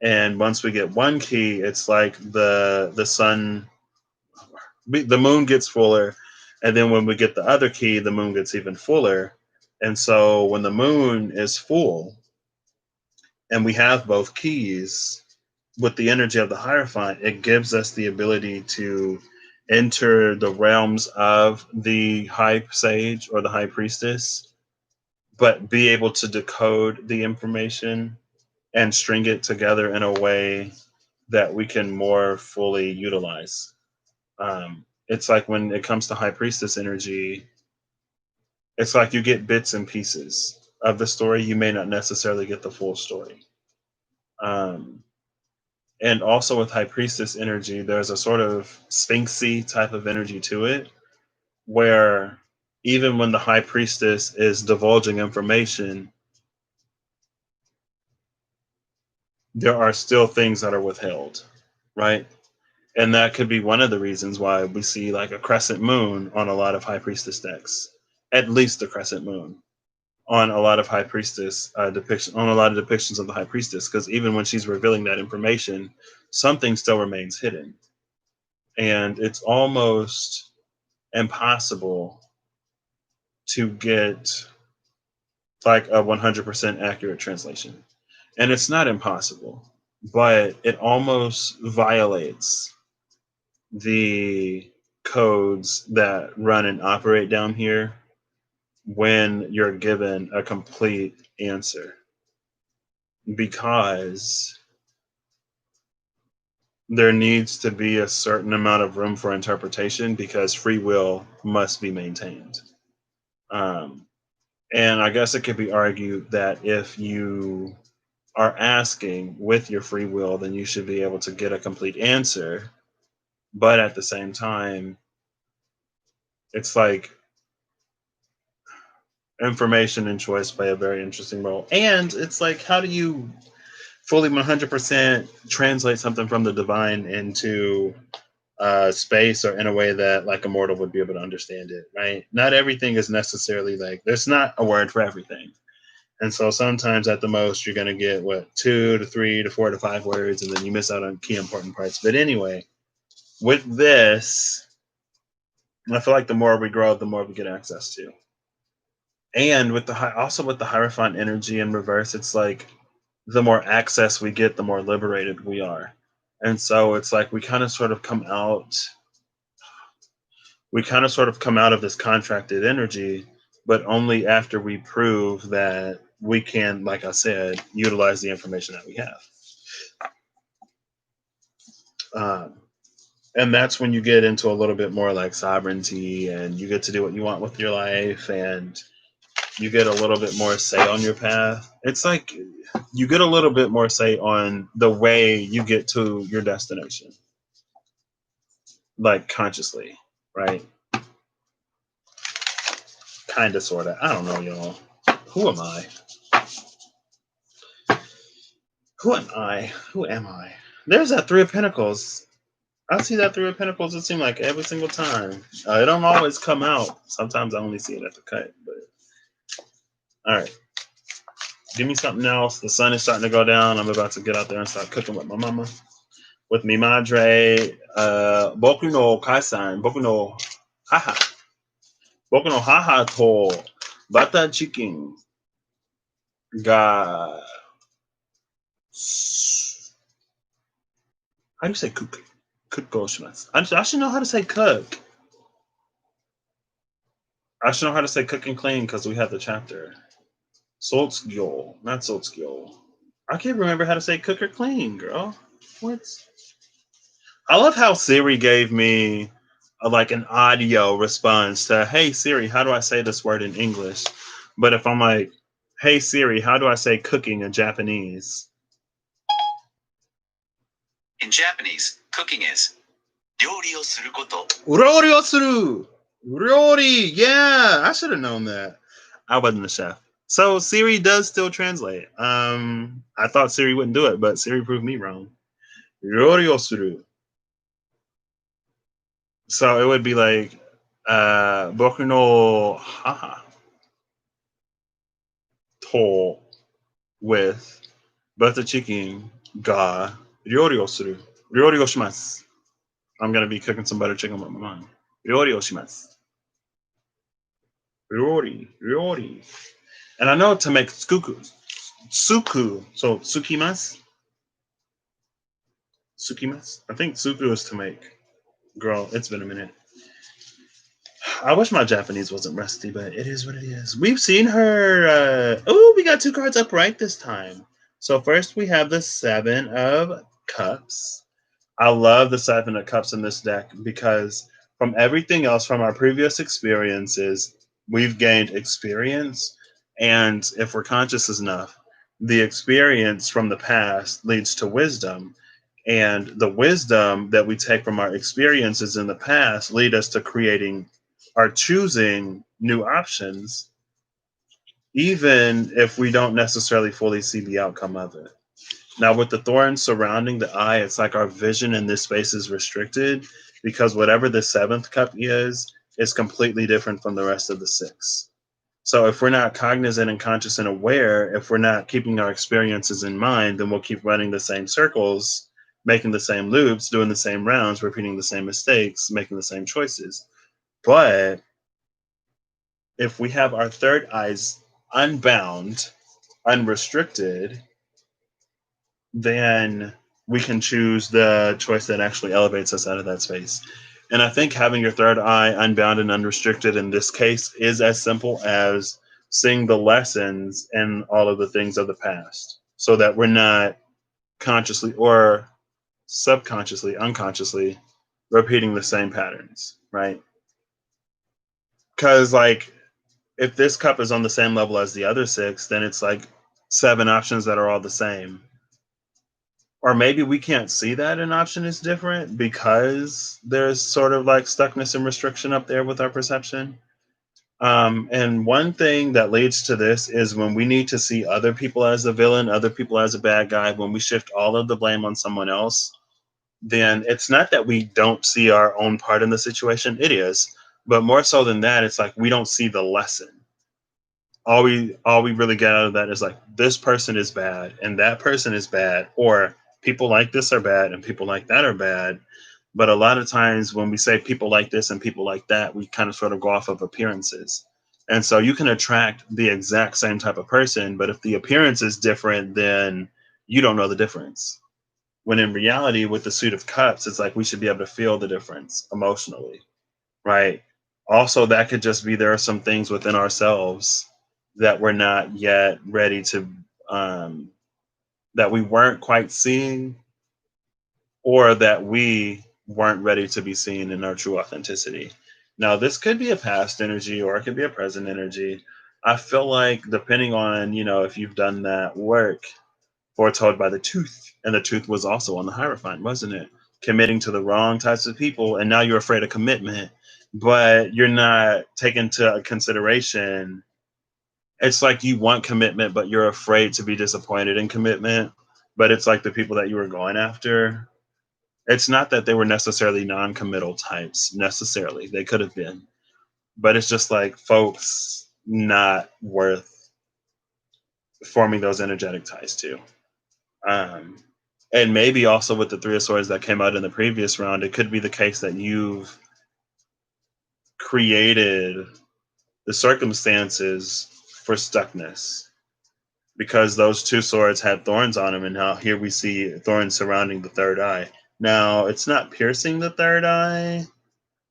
Speaker 1: And once we get one key, it's like the sun, the moon gets fuller, and then when we get the other key, the moon gets even fuller. And so when the moon is full, and we have both keys with the energy of the Hierophant, it gives us the ability to enter the realms of the high sage or the high priestess, but be able to decode the information and string it together in a way that we can more fully utilize. It's like when it comes to high priestess energy, it's like you get bits and pieces of the story. You may not necessarily get the full story. Um, And also with High Priestess energy, there's a sort of Sphinxy type of energy to it, where even when the High Priestess is divulging information, there are still things that are withheld, right? And that could be one of the reasons why we see like a crescent moon on a lot of High Priestess decks, at least a crescent moon on a lot of High Priestess depiction on a lot of depictions of the High Priestess, because even when she's revealing that information, something still remains hidden, and it's almost impossible to get like a 100% accurate translation. And it's not impossible, but it almost violates the codes that run and operate down here when you're given a complete answer, because there needs to be a certain amount of room for interpretation because free will must be maintained. Um, and I guess it could be argued that if you are asking with your free will, then you should be able to get a complete answer. But at the same time, it's like information and choice play a very interesting role. And it's like, how do you fully 100% translate something from the divine into space or in a way that like a mortal would be able to understand it, right? Not everything is necessarily like, there's not a word for everything. And so sometimes at the most, you're going to get what, 2 to 3 to 4 to 5 words, and then you miss out on key important parts. But anyway, with this, I feel like the more we grow, the more we get access to. And with the also with the Hierophant energy in reverse, it's like the more access we get, the more liberated we are. And so it's like we kind of sort of come out of this contracted energy, but only after we prove that we can, like I said, utilize the information that we have. Um, and that's when you get into a little bit more like sovereignty, and you get to do what you want with your life, and you get a little bit more say on your path. It's like you get a little bit more say on the way you get to your destination, like consciously, right? Kind of, sort of. I don't know, y'all. Who am I? Who am I? Who am I? There's that Three of Pentacles. I see that Three of Pentacles, it seems like every single time. It don't always come out. Sometimes I only see it at the cut. But all right. Give me something else. The sun is starting to go down. I'm about to get out there and start cooking with my mama. With mi madre. Boku no Kaisan. Boku no Haha. Boku no Haha to Butter Chicken ga. How do you say cook? Cook goshimasu. I should know how to say cook. I should know how to say cook and clean because we have the chapter. Solskyo, not Solskyo. I can't remember how to say cook or clean, girl. What? I love how Siri gave me like an audio response to, "Hey Siri, how do I say this word in English?" But if I'm like, "Hey Siri, how do I say cooking in Japanese?"
Speaker 2: In Japanese, cooking is 料理をすること.
Speaker 1: Urori o suru. Urori. Yeah, I should have known that. I wasn't a chef. So Siri does still translate. I thought Siri wouldn't do it, but Siri proved me wrong. Urori o suru. So it would be like Boku no Haha to with butter chicken ga ryori o suru. Ryori o shimasu. I'm gonna be cooking some butter chicken with my mom. Ryori o shimasu. Ryori. And I know to make suku, so sukimasu. Sukimasu. I think suku is to make. Girl, it's been a minute. I wish my Japanese wasn't rusty, but it is what it is. We've seen her. Oh, we got 2 cards upright this time. So first we have the Seven of Cups. I love the Seven of Cups in this deck because from everything else from our previous experiences, we've gained experience. And if we're conscious enough, the experience from the past leads to wisdom. And the wisdom that we take from our experiences in the past lead us to creating or choosing new options, even if we don't necessarily fully see the outcome of it. Now, with the thorns surrounding the eye, it's like our vision in this space is restricted because whatever the seventh cup is completely different from the rest of the six. So, if we're not cognizant and conscious and aware, if we're not keeping our experiences in mind, then we'll keep running the same circles, making the same loops, doing the same rounds, repeating the same mistakes, making the same choices. But if we have our third eyes unbound, unrestricted, then we can choose the choice that actually elevates us out of that space. And I think having your third eye unbound and unrestricted in this case is as simple as seeing the lessons in all of the things of the past so that we're not consciously or subconsciously, unconsciously repeating the same patterns, right? Because, like, if this cup is on the same level as the other six, then it's like seven options that are all the same. Or maybe we can't see that an option is different because there's sort of like stuckness and restriction up there with our perception. And one thing that leads to this is when we need to see other people as the villain, other people as a bad guy, when we shift all of the blame on someone else, then it's not that we don't see our own part in the situation. It is. But more so than that, it's like we don't see the lesson. All we really get out of that is like this person is bad and that person is bad, or people like this are bad and people like that are bad. But a lot of times when we say people like this and people like that, we kind of sort of go off of appearances. And so you can attract the exact same type of person, but if the appearance is different, then you don't know the difference. When in reality, with the suit of cups, it's like we should be able to feel the difference emotionally, right? Also, that could just be there are some things within ourselves that we're not yet ready to, um, that we weren't quite seeing, or that we weren't ready to be seen in our true authenticity. Now, this could be a past energy or it could be a present energy. I feel like depending on, if you've done that work foretold by the tooth, and the tooth was also on the Hierophant, wasn't it? Committing to the wrong types of people, and now you're afraid of commitment, but you're not taking into consideration. It's like you want commitment, but you're afraid to be disappointed in commitment. But it's like the people that you were going after, it's not that they were necessarily non-committal types necessarily. They could have been, but it's just like folks not worth forming those energetic ties to. Um, and maybe also with the Three of Swords that came out in the previous round, it could be the case that you've created the circumstances for stuckness because those two swords had thorns on them, and now here we see thorns surrounding the third eye. Now, it's not piercing the third eye.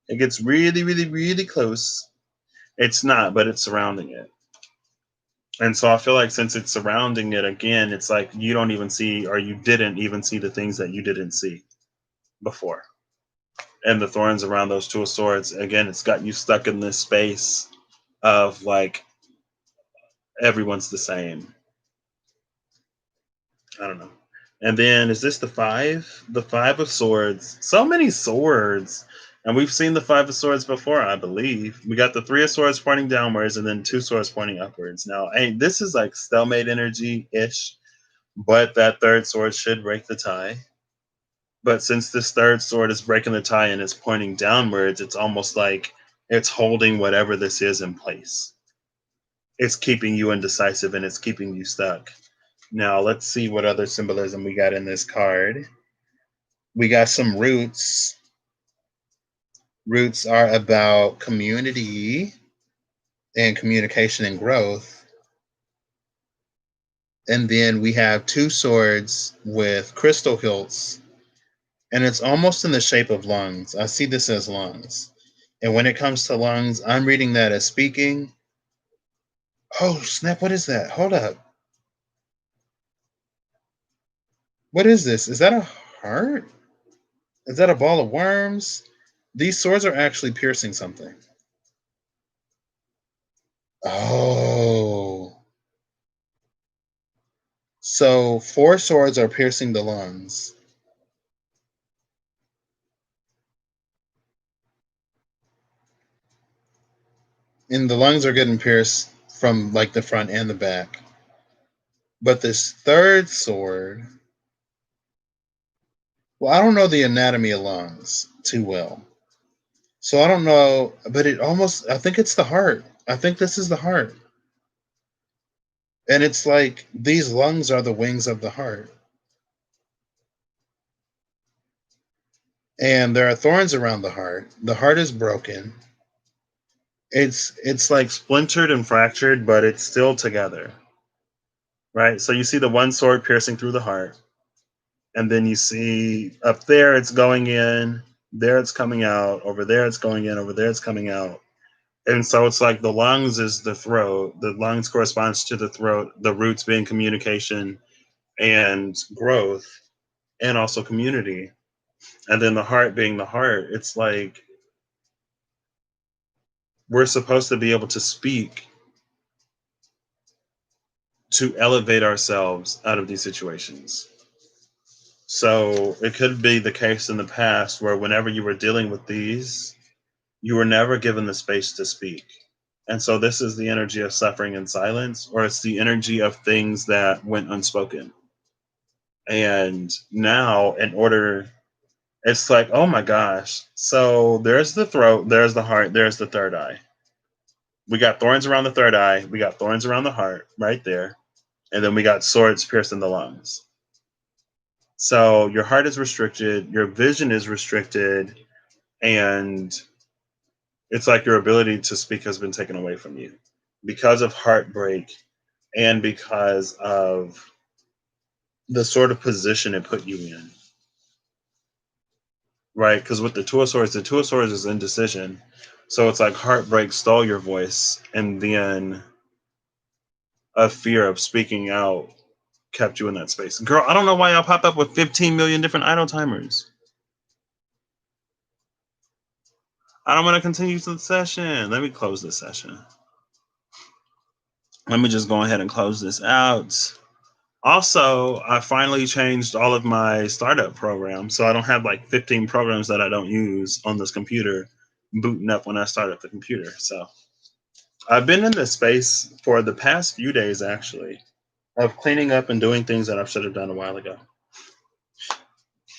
Speaker 1: It gets really, really, really close. It's not, but it's surrounding it. And so I feel like since it's surrounding it again, it's like you don't even see, or you didn't even see the things that you didn't see before. And the thorns around those two of swords, again, it's got you stuck in this space of like everyone's the same. I don't know. And then is this the five? The five of swords. So many swords. And we've seen the five of swords before, I believe. We got the three of swords pointing downwards and then two swords pointing upwards. Now, hey, this is like stalemate energy ish, but that third sword should break the tie. But since this third sword is breaking the tie and it's pointing downwards, it's almost like it's holding whatever this is in place. It's keeping you indecisive and it's keeping you stuck. Now, let's see what other symbolism we got in this card. We got some roots. Roots are about community and communication and growth. And then we have two swords with crystal hilts, and it's almost in the shape of lungs. I see this as lungs. And when it comes to lungs, I'm reading that as speaking. Oh, snap. What is that? Hold up. What is this? Is that a heart? Is that a ball of worms? These swords are actually piercing something. Oh. So four swords are piercing the lungs. And the lungs are getting pierced from like the front and the back. But this third sword, well, I don't know the anatomy of lungs too well. So I don't know, but I think it's the heart. I think this is the heart. And it's like these lungs are the wings of the heart. And there are thorns around the heart. The heart is broken. It's like splintered and fractured, but it's still together. Right? So you see the one sword piercing through the heart, and then you see up there it's going in, there it's coming out, over there it's going in, over there it's coming out. And so it's like the lungs is the throat, the lungs corresponds to the throat, the roots being communication and growth and also community. And then the heart being the heart, it's like we're supposed to be able to speak to elevate ourselves out of these situations. So it could be the case in the past where whenever you were dealing with these, you were never given the space to speak. And so this is the energy of suffering and silence, or it's the energy of things that went unspoken. And now, in order, it's like, oh my gosh. So there's the throat, there's the heart, there's the third eye. We got thorns around the third eye, we got thorns around the heart right there. And then we got swords piercing the lungs. So your heart is restricted, your vision is restricted, and it's like your ability to speak has been taken away from you because of heartbreak and because of the sort of position it put you in, right? Because with the Two of Swords is indecision. So it's like heartbreak stole your voice, and then a fear of speaking out kept you in that space. Girl, I don't know why y'all pop up with 15 million different idle timers. I don't want to continue to the session. Let me close this session. Let me just go ahead and close this out. Also, I finally changed all of my startup programs, so I don't have like 15 programs that I don't use on this computer booting up when I start up the computer. So I've been in this space for the past few days, actually, of cleaning up and doing things that I should have done a while ago.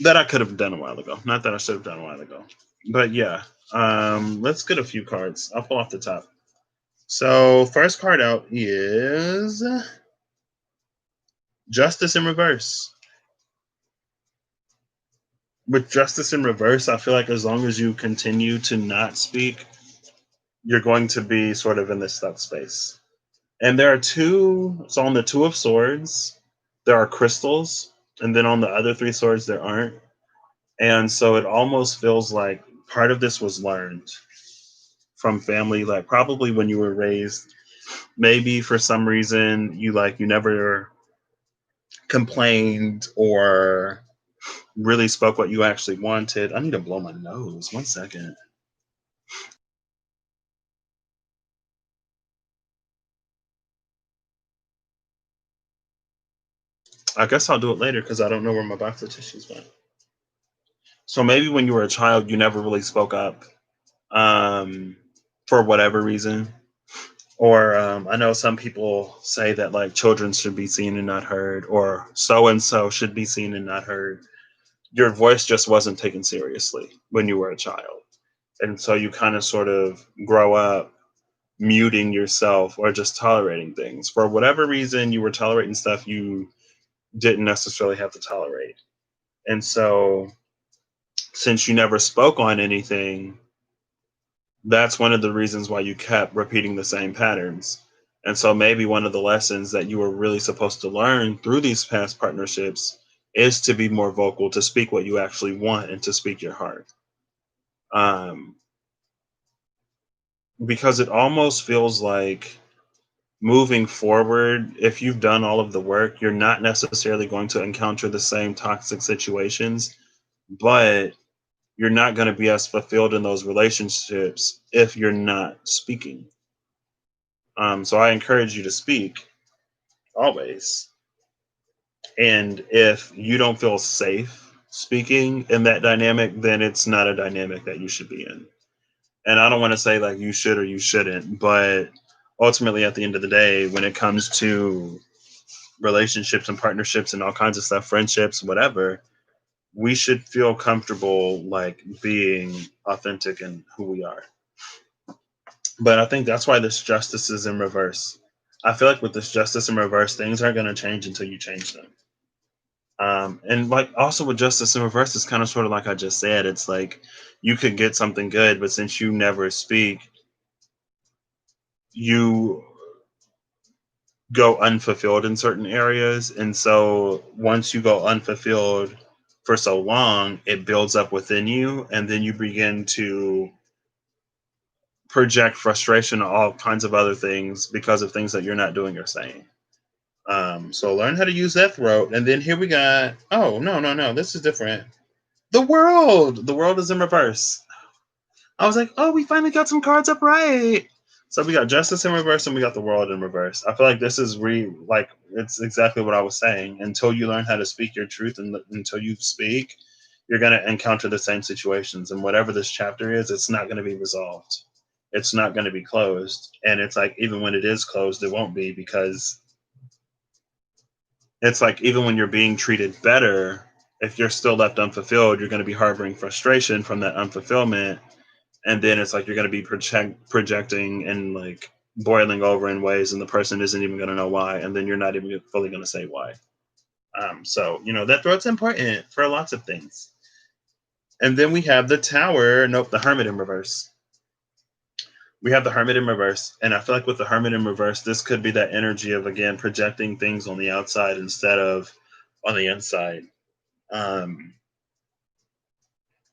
Speaker 1: That I could have done a while ago, not that I should have done a while ago. But yeah, let's get a few cards. I'll pull off the top. So first card out is Justice in Reverse. With Justice in Reverse, I feel like as long as you continue to not speak, you're going to be sort of in this stuck space. And there are two, so on the Two of Swords, there are crystals, and then on the other three swords, there aren't. And so it almost feels like part of this was learned from family, like probably when you were raised. Maybe for some reason you never complained or really spoke what you actually wanted. I need to blow my nose. 1 second. I guess I'll do it later because I don't know where my box of tissues went. So maybe when you were a child, you never really spoke up um, for whatever reason. Or I know some people say that like children should be seen and not heard, or so and so should be seen and not heard. Your voice just wasn't taken seriously when you were a child. And so you kind of sort of grow up muting yourself or just tolerating things. For whatever reason, you were tolerating stuff you didn't necessarily have to tolerate. And so since you never spoke on anything, that's one of the reasons why you kept repeating the same patterns. And so maybe one of the lessons that you were really supposed to learn through these past partnerships is to be more vocal, to speak what you actually want and to speak your heart. Um, because it almost feels like moving forward, if you've done all of the work, you're not necessarily going to encounter the same toxic situations, but you're not going to be as fulfilled in those relationships if you're not speaking. So I encourage you to speak always. And if you don't feel safe speaking in that dynamic, then it's not a dynamic that you should be in. And I don't want to say like you should or you shouldn't, but ultimately at the end of the day, when it comes to relationships and partnerships and all kinds of stuff, friendships, whatever, we should feel comfortable like being authentic in who we are. But I think that's why this justice is in reverse. I feel like with this justice in reverse, things aren't going to change until you change them. And like also with justice in reverse, it's kind of sort of like I just said. It's like you could get something good, but since you never speak, you go unfulfilled in certain areas. And so once you go unfulfilled for so long, it builds up within you. And then you begin to project frustration on all kinds of other things because of things that you're not doing or saying. So learn how to use that throat. And then here we got, oh, no, no, no, this is different. The world. The world is in reverse. I was like, oh, we finally got some cards up right. So we got justice in reverse and we got the world in reverse. I feel like this is like it's exactly what I was saying. Until you learn how to speak your truth and until you speak, you're gonna encounter the same situations. And whatever this chapter is, it's not gonna be resolved. It's not gonna be closed. And it's like even when it is closed, it won't be because it's like even when you're being treated better, if you're still left unfulfilled, you're gonna be harboring frustration from that unfulfillment, and then it's like you're going to be projecting and like boiling over in ways and the person isn't even going to know why, and then you're not even fully going to say why. So that throat's important for lots of things. And then we have the tower, nope, the hermit in reverse. We have the hermit in reverse, and I feel like with the hermit in reverse, this could be that energy of again projecting things on the outside instead of on the inside. um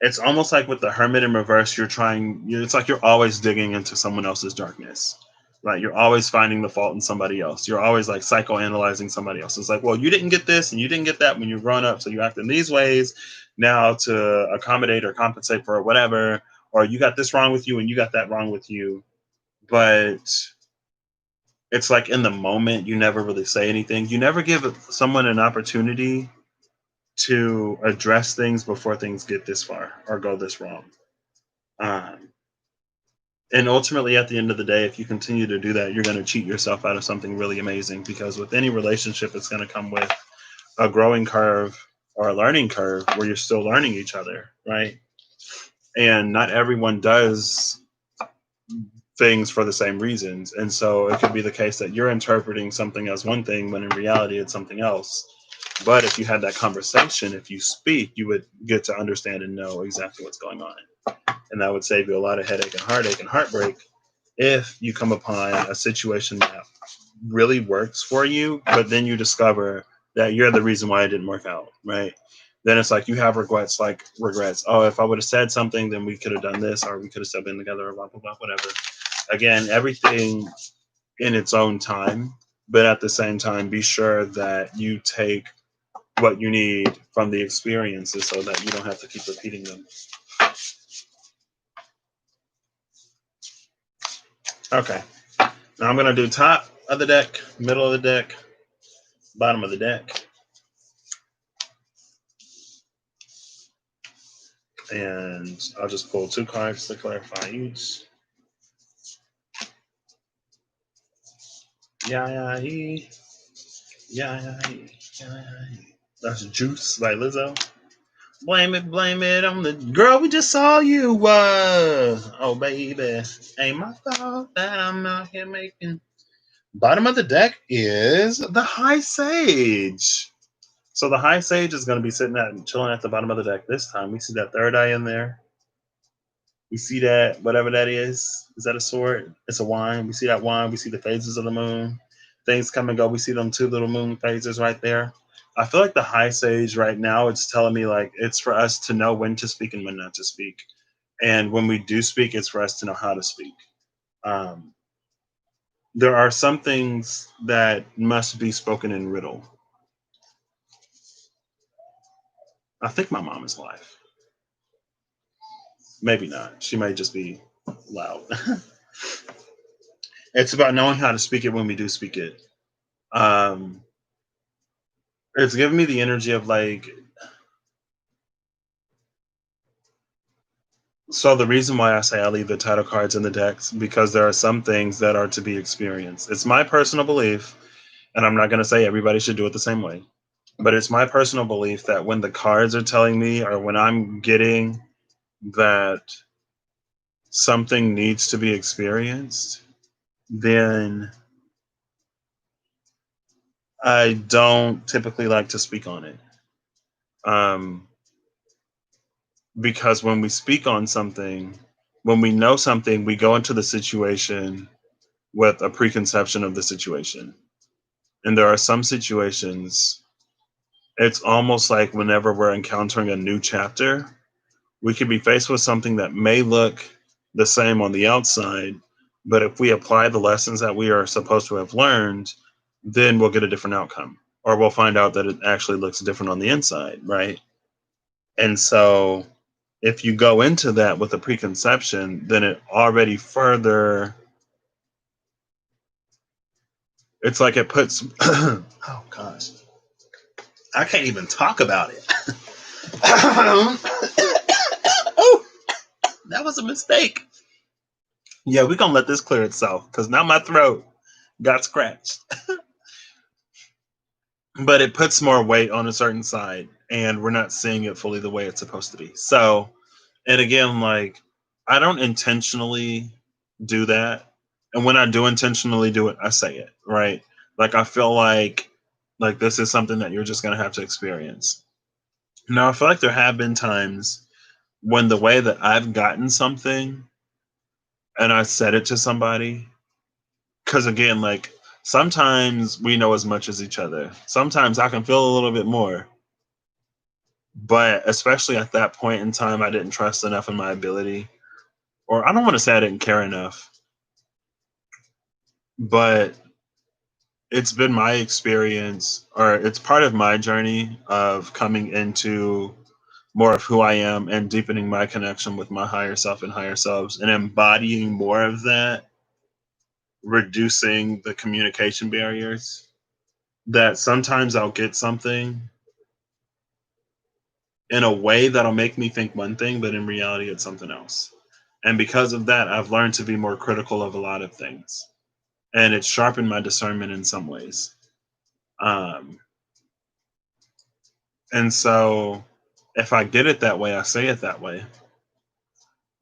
Speaker 1: it's almost like with the hermit in reverse, it's like you're always digging into someone else's darkness. Right? You're always finding the fault in somebody else. You're always like psychoanalyzing somebody else. It's like, well, you didn't get this and you didn't get that when you're growing up. So you act in these ways now to accommodate or compensate for whatever. Or you got this wrong with you and you got that wrong with you. But it's like in the moment, you never really say anything. You never give someone an opportunity to address things before things get this far or go this wrong. Um, and ultimately, at the end of the day, if you continue to do that, you're going to cheat yourself out of something really amazing because with any relationship, it's going to come with a growing curve or a learning curve where you're still learning each other, right? And not everyone does things for the same reasons. And so it could be the case that you're interpreting something as one thing when in reality it's something else. But if you had that conversation, if you speak, you would get to understand and know exactly what's going on. And that would save you a lot of headache and heartache and heartbreak if you come upon a situation that really works for you, but then you discover that you're the reason why it didn't work out, right? Then it's like you have regrets, like regrets. Oh, if I would have said something, then we could have done this, or we could have still been together, or blah, blah, blah, whatever. Again, everything in its own time, but at the same time, be sure that you take what you need from the experiences so that you don't have to keep repeating them. Okay. Now I'm going to do top of the deck, middle of the deck, bottom of the deck. And I'll just pull two cards to clarify each. Yeah, yeah, yeah, yeah, yeah. That's Juice by Lizzo. Blame it on the girl we just saw you. Oh, baby, ain't my fault that I'm out here making. Bottom of the deck is the High Sage. So the High Sage is going to be sitting at chilling at the bottom of the deck this time. We see that third eye in there. We see that whatever that is. Is that a sword? It's a wine. We see that wine. We see the phases of the moon. Things come and go. We see them two little moon phases right there. I feel like the High Sage right now, it's telling me like it's for us to know when to speak and when not to speak. And when we do speak, it's for us to know how to speak. Um, there are some things that must be spoken in riddle. I think my mom is live. Maybe not. She might just be loud. It's about knowing how to speak it when we do speak it. Um, it's giving me the energy of like So the reason why I say I leave the title cards in the decks because there are some things that are to be experienced. It's my personal belief, and I'm not going to say everybody should do it the same way, but it's my personal belief that when the cards are telling me or when I'm getting that something needs to be experienced, then I don't typically like to speak on it. Um, because when we speak on something, when we know something, we go into the situation with a preconception of the situation. And there are some situations, it's almost like whenever we're encountering a new chapter, we could be faced with something that may look the same on the outside, but if we apply the lessons that we are supposed to have learned, then we'll get a different outcome. Or we'll find out that it actually looks different on the inside, right? And so if you go into that with a preconception, then it already further, it's like it puts, oh gosh, I can't even talk about it. Oh, that was a mistake. Yeah, we're going to let this clear itself because now my throat got scratched. But it puts more weight on a certain side and we're not seeing it fully the way it's supposed to be. So, and again, like, I don't intentionally do that. And when I do intentionally do it, I say it, right? Like, I feel like this is something that you're just going to have to experience. Now, I feel like there have been times when the way that I've gotten something and I said it to somebody, because again, like, sometimes we know as much as each other. Sometimes I can feel a little bit more. But especially at that point in time, I didn't trust enough in my ability. Or I don't want to say I didn't care enough, but it's been my experience, or it's part of my journey of coming into more of who I am and deepening my connection with my higher self and higher selves and embodying more of that, reducing the communication barriers. That sometimes I'll get something in a way that'll make me think one thing, but in reality, it's something else. And because of that, I've learned to be more critical of a lot of things. And it's sharpened my discernment in some ways. Um, and so if I get it that way, I say it that way.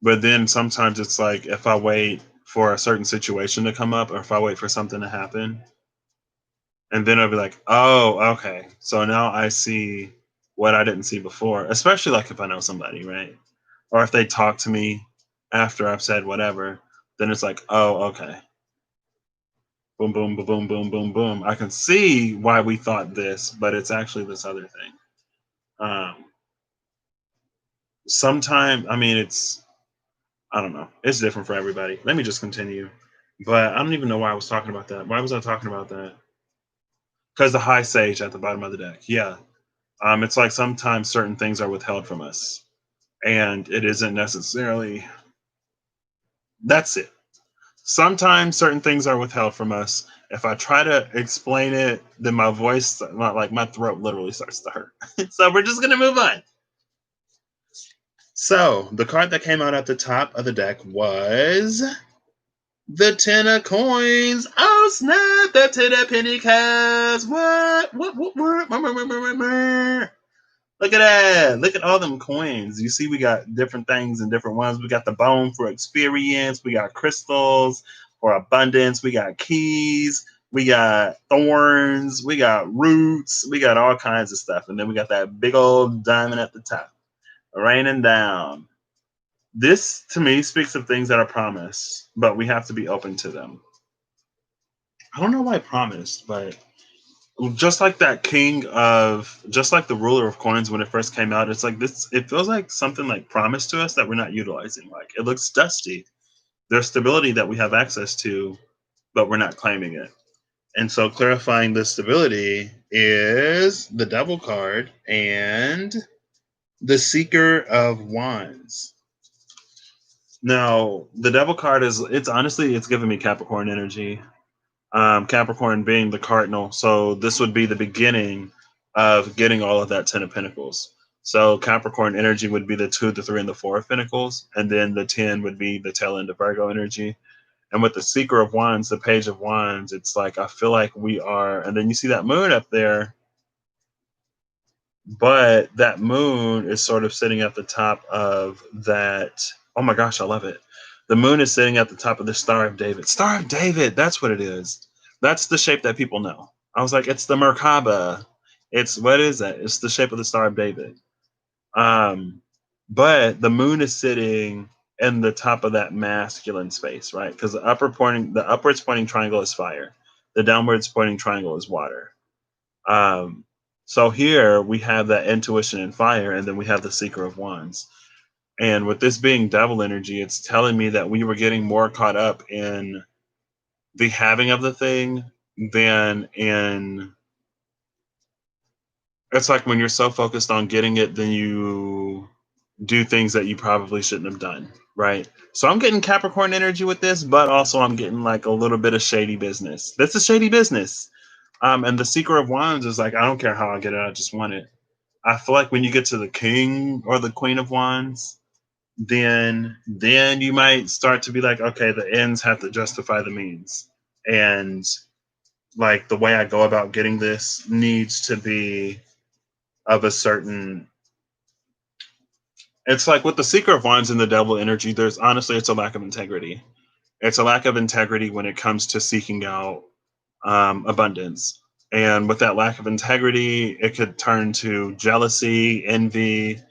Speaker 1: But then sometimes it's like if I wait for a certain situation to come up or if I wait for something to happen, and then I'll be like, oh, okay. So now I see what I didn't see before, especially like if I know somebody, right? Or if they talk to me after I've said whatever, then it's like, oh, okay. Boom, boom, boom, boom, boom, boom, boom. I can see why we thought this, but it's actually this other thing. Um, Sometimes, I mean, I don't know. It's different for everybody. Let me just continue. But I don't even know why I was talking about that. Why was I talking about that? Because the high sage at the bottom of the deck. Yeah. It's like sometimes certain things are withheld from us. And it isn't necessarily, that's it. Sometimes certain things are withheld from us. If I try to explain it, then my voice, like my throat literally starts to hurt. So we're just going to move on. So the card that came out at the top of the deck was the Ten of Coins. Oh snap! The Ten of Pentecost. What? Look at that. Look at all them coins. You see, we got different things and different ones. We got the bone for experience. We got crystals for abundance. We got keys. We got thorns. We got roots. We got all kinds of stuff. And then we got that big old diamond at the top, raining down. This, to me, speaks of things that are promised, but we have to be open to them. I don't know why promised, but just like that just like the ruler of coins when it first came out, it's like this, it feels like something like promised to us that we're not utilizing. Like it looks dusty. There's stability that we have access to, but we're not claiming it. And so clarifying the stability is the devil card and the seeker of wands. Now the devil card it's honestly, it's giving me Capricorn energy. Capricorn being the cardinal. So this would be the beginning of getting all of that Ten of Pentacles. So Capricorn energy would be the 2, the 3, and the 4 of Pentacles, and then the 10 would be the tail end of Virgo energy. And with the Seeker of Wands, the Page of Wands, it's like I feel like we are, and then you see that moon up there, but that moon is sort of sitting at the top of that. Oh my gosh, I love it. The moon is sitting at the top of the Star of David. Star of David, that's what it is. That's the shape that people know. I was like, it's the Merkaba. It's what is that? It's the shape of the Star of David. But the moon is sitting in the top of that masculine space, right? Because the upwards pointing triangle is fire, the downwards pointing triangle is water. So here we have that intuition and fire, and then we have the Seeker of Wands. And with this being devil energy, it's telling me that we were getting more caught up in the having of the thing than in. It's like when you're so focused on getting it, then you do things that you probably shouldn't have done, right? So I'm getting Capricorn energy with this, but also I'm getting like a little bit of shady business. This is shady business. And the Seeker of Wands is like, I don't care how I get it, I just want it. I feel like when you get to the King or the Queen of Wands, then you might start to be like, okay, the ends have to justify the means. And like the way I go about getting this needs to be of a certain. It's like with the Seeker of Wands and the Devil energy, there's honestly, it's a lack of integrity. It's a lack of integrity when it comes to seeking out abundance. And with that lack of integrity, it could turn to jealousy, envy,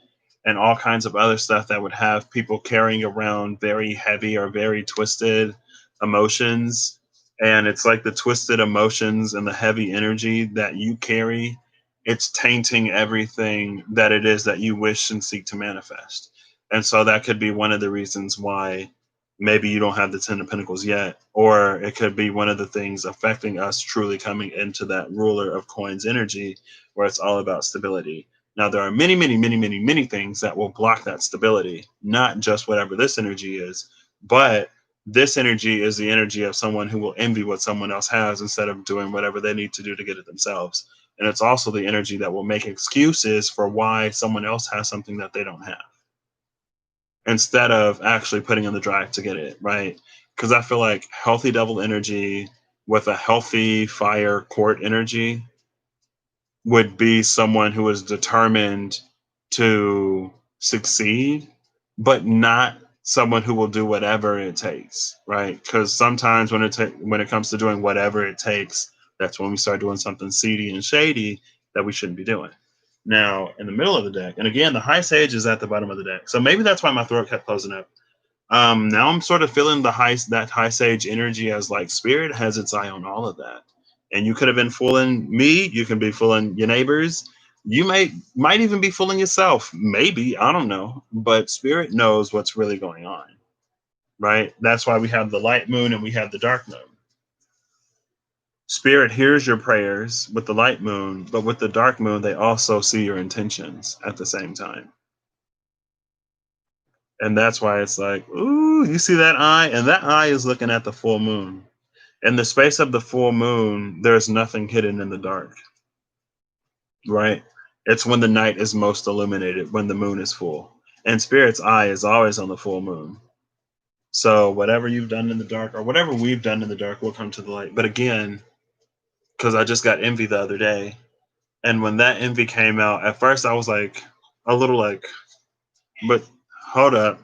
Speaker 1: and all kinds of other stuff that would have people carrying around very heavy or very twisted emotions. And it's like the twisted emotions and the heavy energy that you carry, it's tainting everything that it is that you wish and seek to manifest. And so that could be one of the reasons why maybe you don't have the 10 of Pentacles yet, or it could be one of the things affecting us truly coming into that ruler of coins energy where it's all about stability. Now, there are many, many, many, many, many things that will block that stability, not just whatever this energy is, but this energy is the energy of someone who will envy what someone else has instead of doing whatever they need to do to get it themselves. And it's also the energy that will make excuses for why someone else has something that they don't have instead of actually putting in the drive to get it, right? Because I feel like healthy devil energy with a healthy fire court energy would be someone who is determined to succeed, but not someone who will do whatever it takes, right? Because sometimes when it comes to doing whatever it takes, that's when we start doing something seedy and shady that we shouldn't be doing. Now, in the middle of the deck, and again, the High Sage is at the bottom of the deck, so maybe that's why my throat kept closing up. Now I'm sort of feeling that High Sage energy as like Spirit has its eye on all of that. And you could have been fooling me. You can be fooling your neighbors. You might even be fooling yourself. Maybe, I don't know. But Spirit knows what's really going on, right? That's why we have the light moon and we have the dark moon. Spirit hears your prayers with the light moon, but with the dark moon, they also see your intentions at the same time. And that's why it's like, ooh, you see that eye? And that eye is looking at the full moon. In the space of the full moon, there's nothing hidden in the dark, right? It's when the night is most illuminated, when the moon is full. And Spirit's eye is always on the full moon. So whatever you've done in the dark or whatever we've done in the dark will come to the light. But again, because I just got envy the other day. And when that envy came out, at first I was like, a little like, but hold up.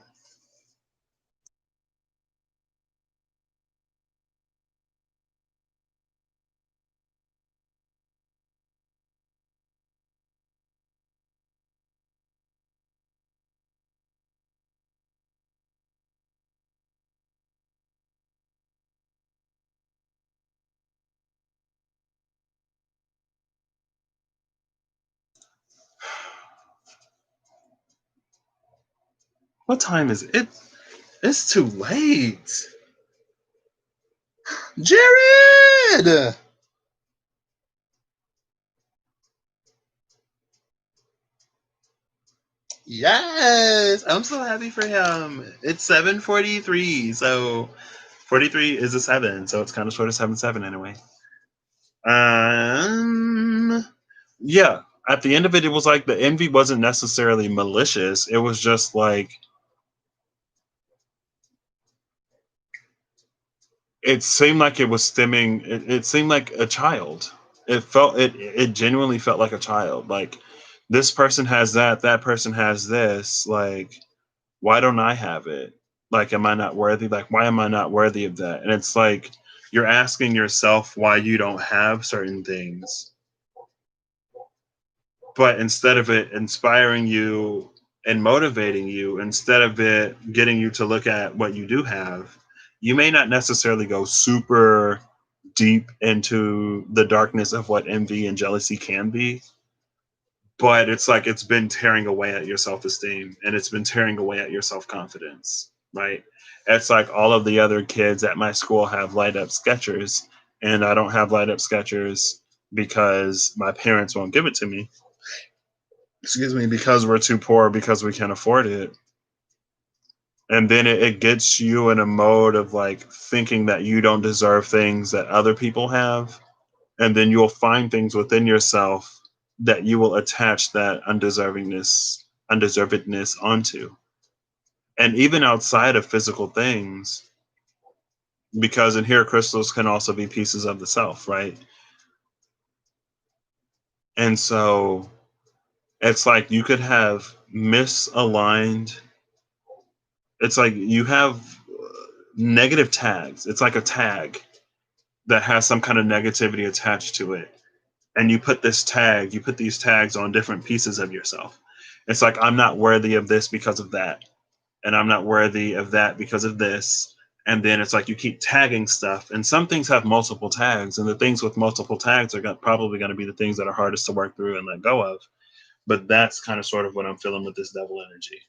Speaker 1: What time is it? It's too late. Jared! Yes, I'm so happy for him. It's 7:43, so 43 is a 7, so it's kind of short of 7-7 anyway. Um, yeah. at the end of it, it was like the envy wasn't necessarily malicious. It was just like it seemed like it was stemming. It seemed like a child. It genuinely felt like a child. Like this person has that. That person has this. Like why don't I have it? Like am I not worthy? Like why am I not worthy of that? And it's like you're asking yourself why you don't have certain things, but instead of it inspiring you and motivating you, instead of it getting you to look at what you do have, you may not necessarily go super deep into the darkness of what envy and jealousy can be, but it's like it's been tearing away at your self-esteem and it's been tearing away at your self-confidence, right? It's like all of the other kids at my school have light up sketchers and I don't have light up sketchers because my parents won't give it to me, excuse me, because we're too poor, because we can't afford it. And then it gets you in a mode of like thinking that you don't deserve things that other people have. And then you'll find things within yourself that you will attach that undeservedness onto. And even outside of physical things, because in here crystals can also be pieces of the self, right? And so it's like you could have misaligned, it's like you have negative tags. It's like a tag that has some kind of negativity attached to it. And you put these tags on different pieces of yourself. It's like, I'm not worthy of this because of that. And I'm not worthy of that because of this. And then it's like you keep tagging stuff. And some things have multiple tags. And the things with multiple tags are probably going to be the things that are hardest to work through and let go of. But that's kind of sort of what I'm feeling with this devil energy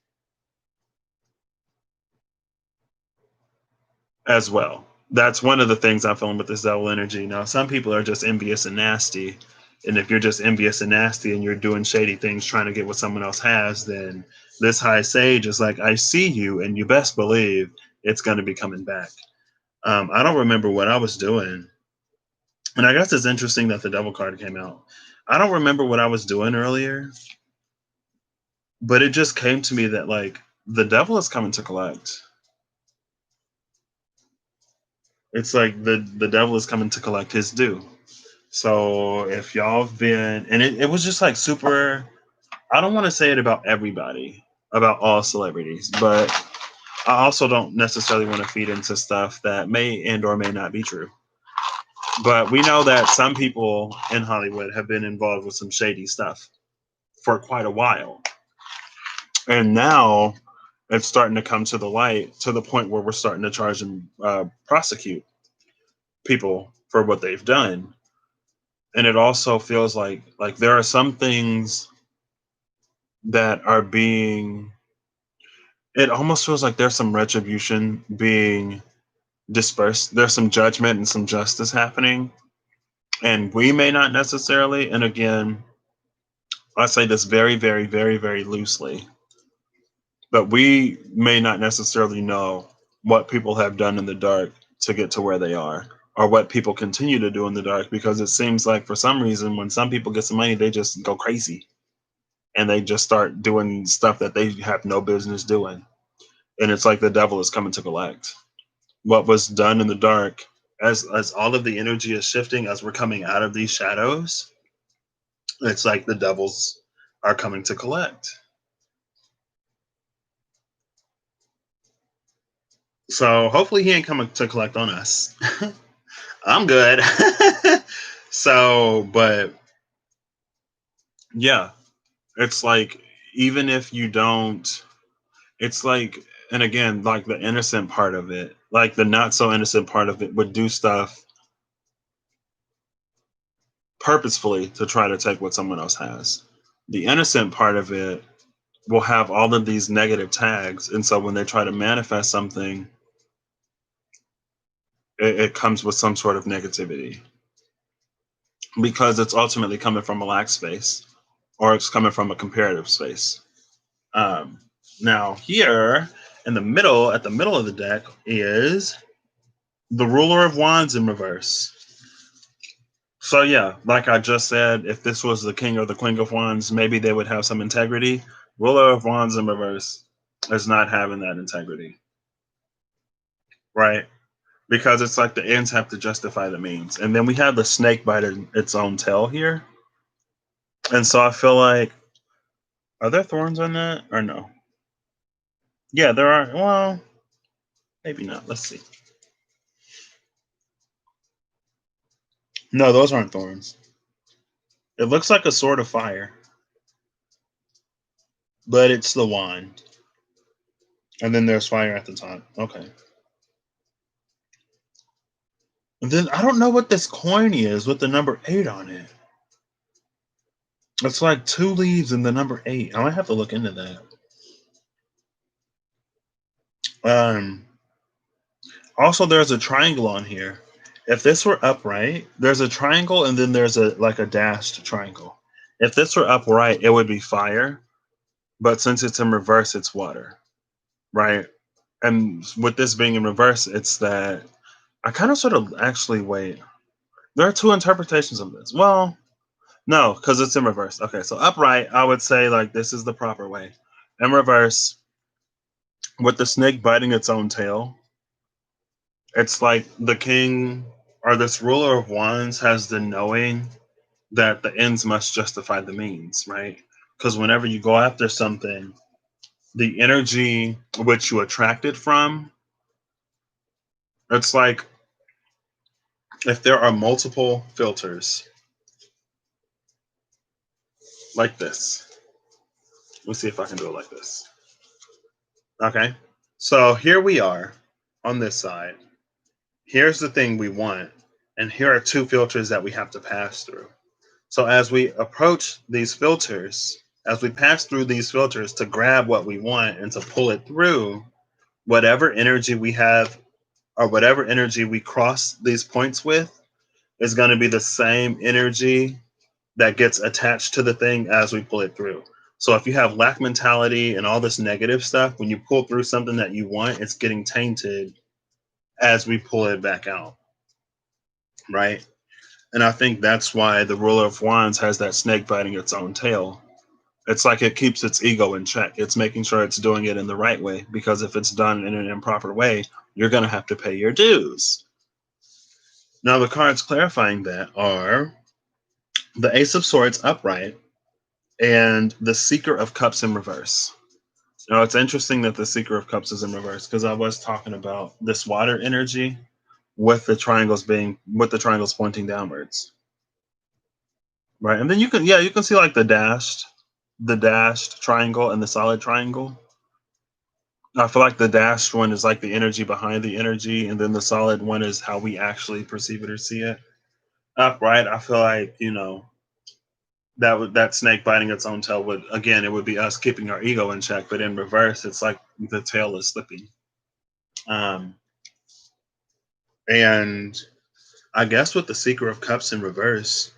Speaker 1: as well. That's one of the things I'm feeling with this devil energy. Now, some people are just envious and nasty. And if you're just envious and nasty and you're doing shady things trying to get what someone else has, then this high sage is like, I see you, and you best believe it's going to be coming back. I don't remember what I was doing. And I guess it's interesting that the devil card came out. I don't remember what I was doing earlier, but it just came to me that, like, the devil is coming to collect. It's like the devil is coming to collect his due. So if y'all have been, and it was just like super, I don't want to say it about everybody, about all celebrities, but I also don't necessarily want to feed into stuff that may and or may not be true. But we know that some people in Hollywood have been involved with some shady stuff for quite a while. And now it's starting to come to the light to the point where we're starting to charge and prosecute people for what they've done. And it also feels like there are some things that are being, it almost feels like there's some retribution being dispersed. There's some judgment and some justice happening. And we may not necessarily, and again, I say this very, very, very, very loosely, but we may not necessarily know what people have done in the dark to get to where they are, or what people continue to do in the dark, because it seems like for some reason, when some people get some money, they just go crazy and they just start doing stuff that they have no business doing. And it's like the devil is coming to collect what was done in the dark. As all of the energy is shifting, as we're coming out of these shadows, it's like the devils are coming to collect. So hopefully he ain't coming to collect on us. I'm good. So, but yeah, it's like even if you don't, it's like, and again, like the innocent part of it, like the not so innocent part of it would do stuff purposefully to try to take what someone else has. The innocent part of it will have all of these negative tags. And so when they try to manifest something, it comes with some sort of negativity because it's ultimately coming from a lack space or it's coming from a comparative space. Um, Now, here in the middle, at the middle of the deck, is the Ruler of Wands in reverse. So yeah, like I just said, if this was the king or the queen of wands, maybe they would have some integrity. Ruler of wands in reverse is not having that integrity, right? Because it's like the ends have to justify the means. And then we have the snake biting its own tail here. And so I feel like, are there thorns on that or no? Yeah, there are. Well, maybe not. Let's see. No, those aren't thorns. It looks like a sword of fire, but it's the wand. And then there's fire at the top. Okay. And then I don't know what this coin is with the number 8 on it. It's like 2 leaves and the number 8. I might have to look into that. Um, Also, there's a triangle on here. If this were upright, there's a triangle and then there's a dashed triangle. If this were upright, it would be fire, but since it's in reverse, it's water, right? And with this being in reverse, it's that I kind of sort of actually wait. There are two interpretations of this. Well, no, because it's in reverse. Okay, so upright, I would say like this is the proper way. In reverse, with the snake biting its own tail, it's like the king or this ruler of wands has the knowing that the ends must justify the means, right? Because whenever you go after something, the energy which you attracted from, it's like if there are multiple filters like this. Let's see if I can do it like this. Okay. So here we are on this side. Here's the thing we want. And here are two filters that we have to pass through. So as we approach these filters, as we pass through these filters to grab what we want and to pull it through, whatever energy we have or whatever energy we cross these points with is going to be the same energy that gets attached to the thing as we pull it through. So if you have lack mentality and all this negative stuff, when you pull through something that you want, it's getting tainted as we pull it back out, right? And I think that's why the ruler of wands has that snake biting its own tail. It's like it keeps its ego in check. It's making sure it's doing it in the right way, because if it's done in an improper way, you're going to have to pay your dues. Now, the cards clarifying that are the Ace of Swords upright and the Seeker of Cups in reverse. Now, it's interesting that the Seeker of Cups is in reverse because I was talking about this water energy with the triangles pointing downwards, right? And then you can see like the dashed triangle and the solid triangle. I feel like the dashed one is like the energy behind the energy, and then the solid one is how we actually perceive it or see it. Upright, I feel like that snake biting its own tail would, again, it would be us keeping our ego in check, but in reverse, it's like the tail is slipping. Um, and I guess with the Seeker of Cups in reverse,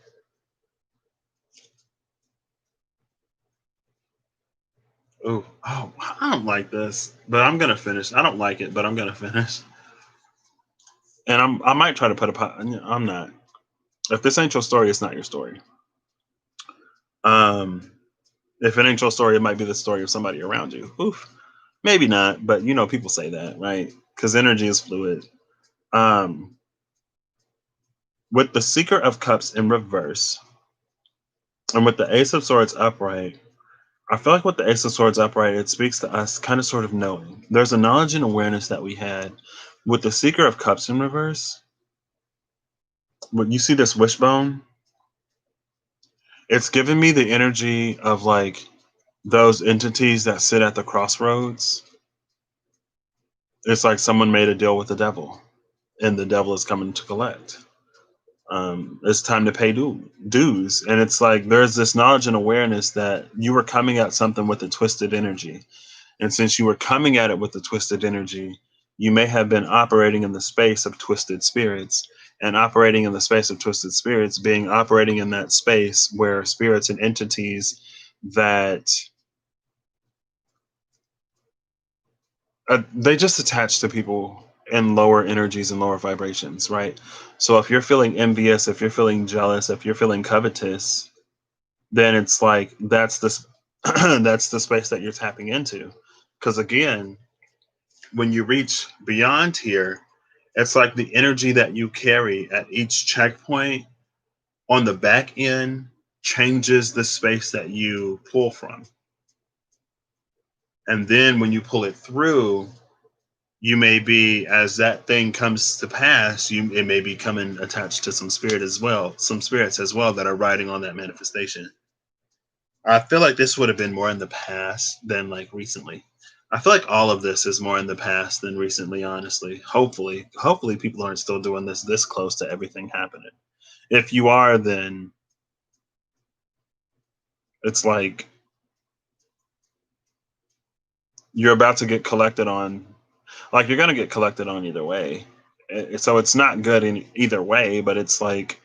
Speaker 1: I don't like this, but I'm gonna finish. I don't like it, but I'm gonna finish. And I might try to put I'm not. If this ain't your story, it's not your story. Um, if it ain't your story, it might be the story of somebody around you. Oof, maybe not, but people say that, right? Because energy is fluid. Um, with the Seeker of Cups in reverse, and with the Ace of Swords upright, I feel like with the Ace of Swords upright, it speaks to us kind of sort of knowing. There's a knowledge and awareness that we had. With the Seeker of Cups in reverse, when you see this wishbone, it's giving me the energy of like those entities that sit at the crossroads. It's like someone made a deal with the devil, and the devil is coming to collect. It's time to pay dues. And it's like there's this knowledge and awareness that you were coming at something with a twisted energy. And since you were coming at it with the twisted energy, you may have been operating in the space of twisted spirits. And operating in the space of twisted spirits, being operating in that space where spirits and entities that they just attach to people in lower energies and lower vibrations, right? So if you're feeling envious, if you're feeling jealous, if you're feeling covetous, then it's like that's the that's the space that you're tapping into. Because again, when you reach beyond here, it's like the energy that you carry at each checkpoint on the back end changes the space that you pull from. And then when you pull it through, you may be, as that thing comes to pass, it may be coming attached to some spirit as well, some spirits as well that are riding on that manifestation. I feel like this would have been more in the past than like recently. I feel like all of this is more in the past than recently, honestly. Hopefully people aren't still doing this close to everything happening. If you are, then it's like you're about to get collected on. Like you're gonna get collected on either way. So it's not good in either way, but it's like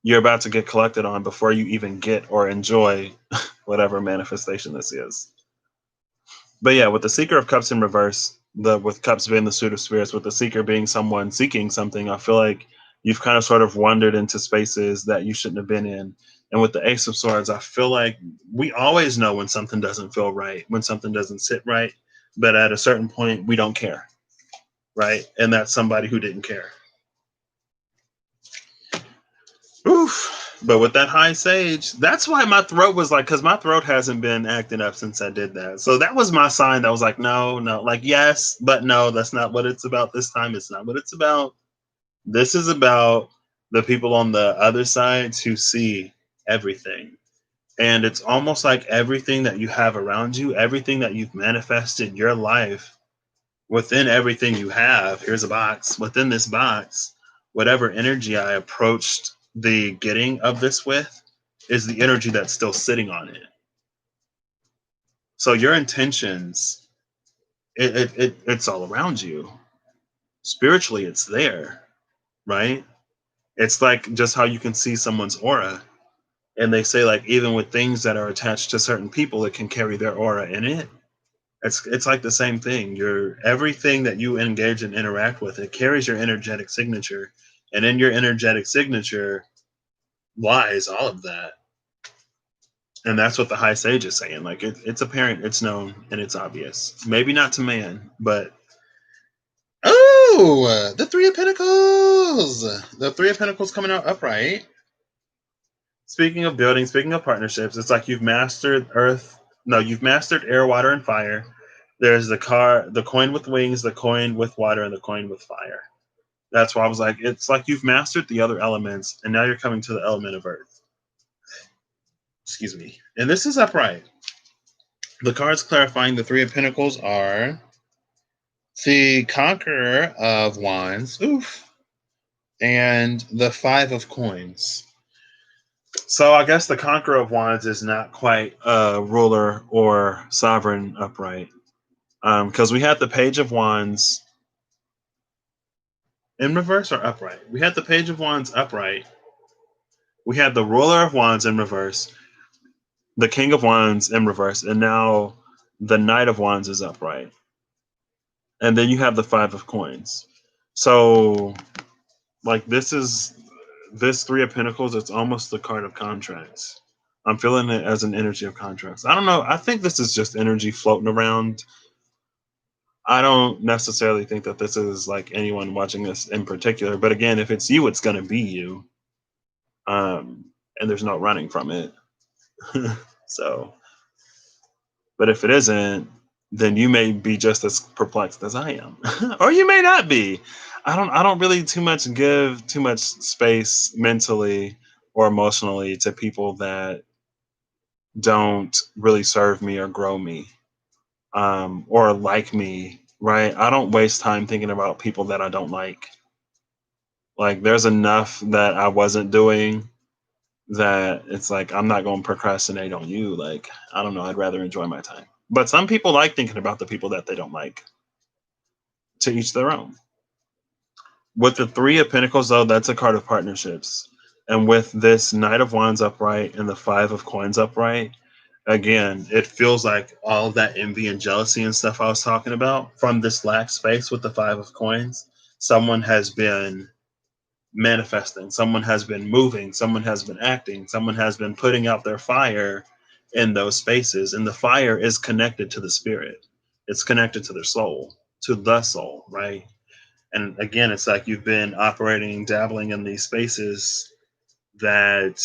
Speaker 1: you're about to get collected on before you even get or enjoy whatever manifestation this is. But yeah, with the Seeker of Cups in reverse, the with Cups being the suit of spirits, with the Seeker being someone seeking something, I feel like you've kind of sort of wandered into spaces that you shouldn't have been in. And with the Ace of Swords, I feel like we always know when something doesn't feel right, when something doesn't sit right. But at a certain point, we don't care, right? And that's somebody who didn't care. Oof. But with that high sage, that's why my throat was like, because my throat hasn't been acting up since I did that. So that was my sign that was like, no, no, like, yes, but no, that's not what it's about this time. It's not what it's about. This is about the people on the other sides who see everything. And it's almost like everything that you have around you, everything that you've manifested your life within everything you have. Here's a box. Within this box, whatever energy I approached the getting of this with is the energy that's still sitting on it. So your intentions, it's all around you. Spiritually, it's there, right? It's like just how you can see someone's aura. And they say like even with things that are attached to certain people, it can carry their aura in it. It's like the same thing. Your everything that you engage and interact with, it carries your energetic signature. And in your energetic signature lies all of that. And that's what the high sage is saying. Like it's apparent, it's known, and it's obvious. Maybe not to man, but oh, the Three of Pentacles. The Three of Pentacles coming out upright. Speaking of building, speaking of partnerships, it's like you've mastered earth. No, you've mastered air, water, and fire. There's the coin with wings, the coin with water, and the coin with fire. That's why I was like, it's like you've mastered the other elements, and now you're coming to the element of earth. Excuse me. And this is upright. The cards clarifying the Three of Pentacles are the Conqueror of Wands, oof, and the Five of Coins. So I guess the Conqueror of Wands is not quite a ruler or sovereign upright. Because we had the Page of Wands in reverse or upright. We had the Page of Wands upright. We had the Ruler of Wands in reverse, the King of Wands in reverse, and now the Knight of Wands is upright. And then you have the Five of Coins. So, like, this Three of Pentacles, it's almost the card of contracts. I'm feeling it as an energy of contracts. I don't know. I think this is just energy floating around. I don't necessarily think that this is like anyone watching this in particular. But again, if it's you, it's going to be you. And there's no running from it. So, but if it isn't, then you may be just as perplexed as I am, or you may not be. I don't really give too much space mentally or emotionally to people that don't really serve me or grow me, or like me. Right? I don't waste time thinking about people that I don't like. Like there's enough that I wasn't doing that it's like I'm not going to procrastinate on you. Like I don't know, I'd rather enjoy my time. But some people like thinking about the people that they don't like. To each their own. With the Three of Pentacles, though, that's a card of partnerships. And with this Knight of Wands upright and the Five of Coins upright, again, it feels like all of that envy and jealousy and stuff I was talking about from this lack space with the Five of Coins. Someone has been manifesting, someone has been moving, someone has been acting, someone has been putting out their fire in those spaces. And the fire is connected to the spirit, it's connected to their soul, to the soul, right? And again, it's like you've been operating, dabbling in these spaces that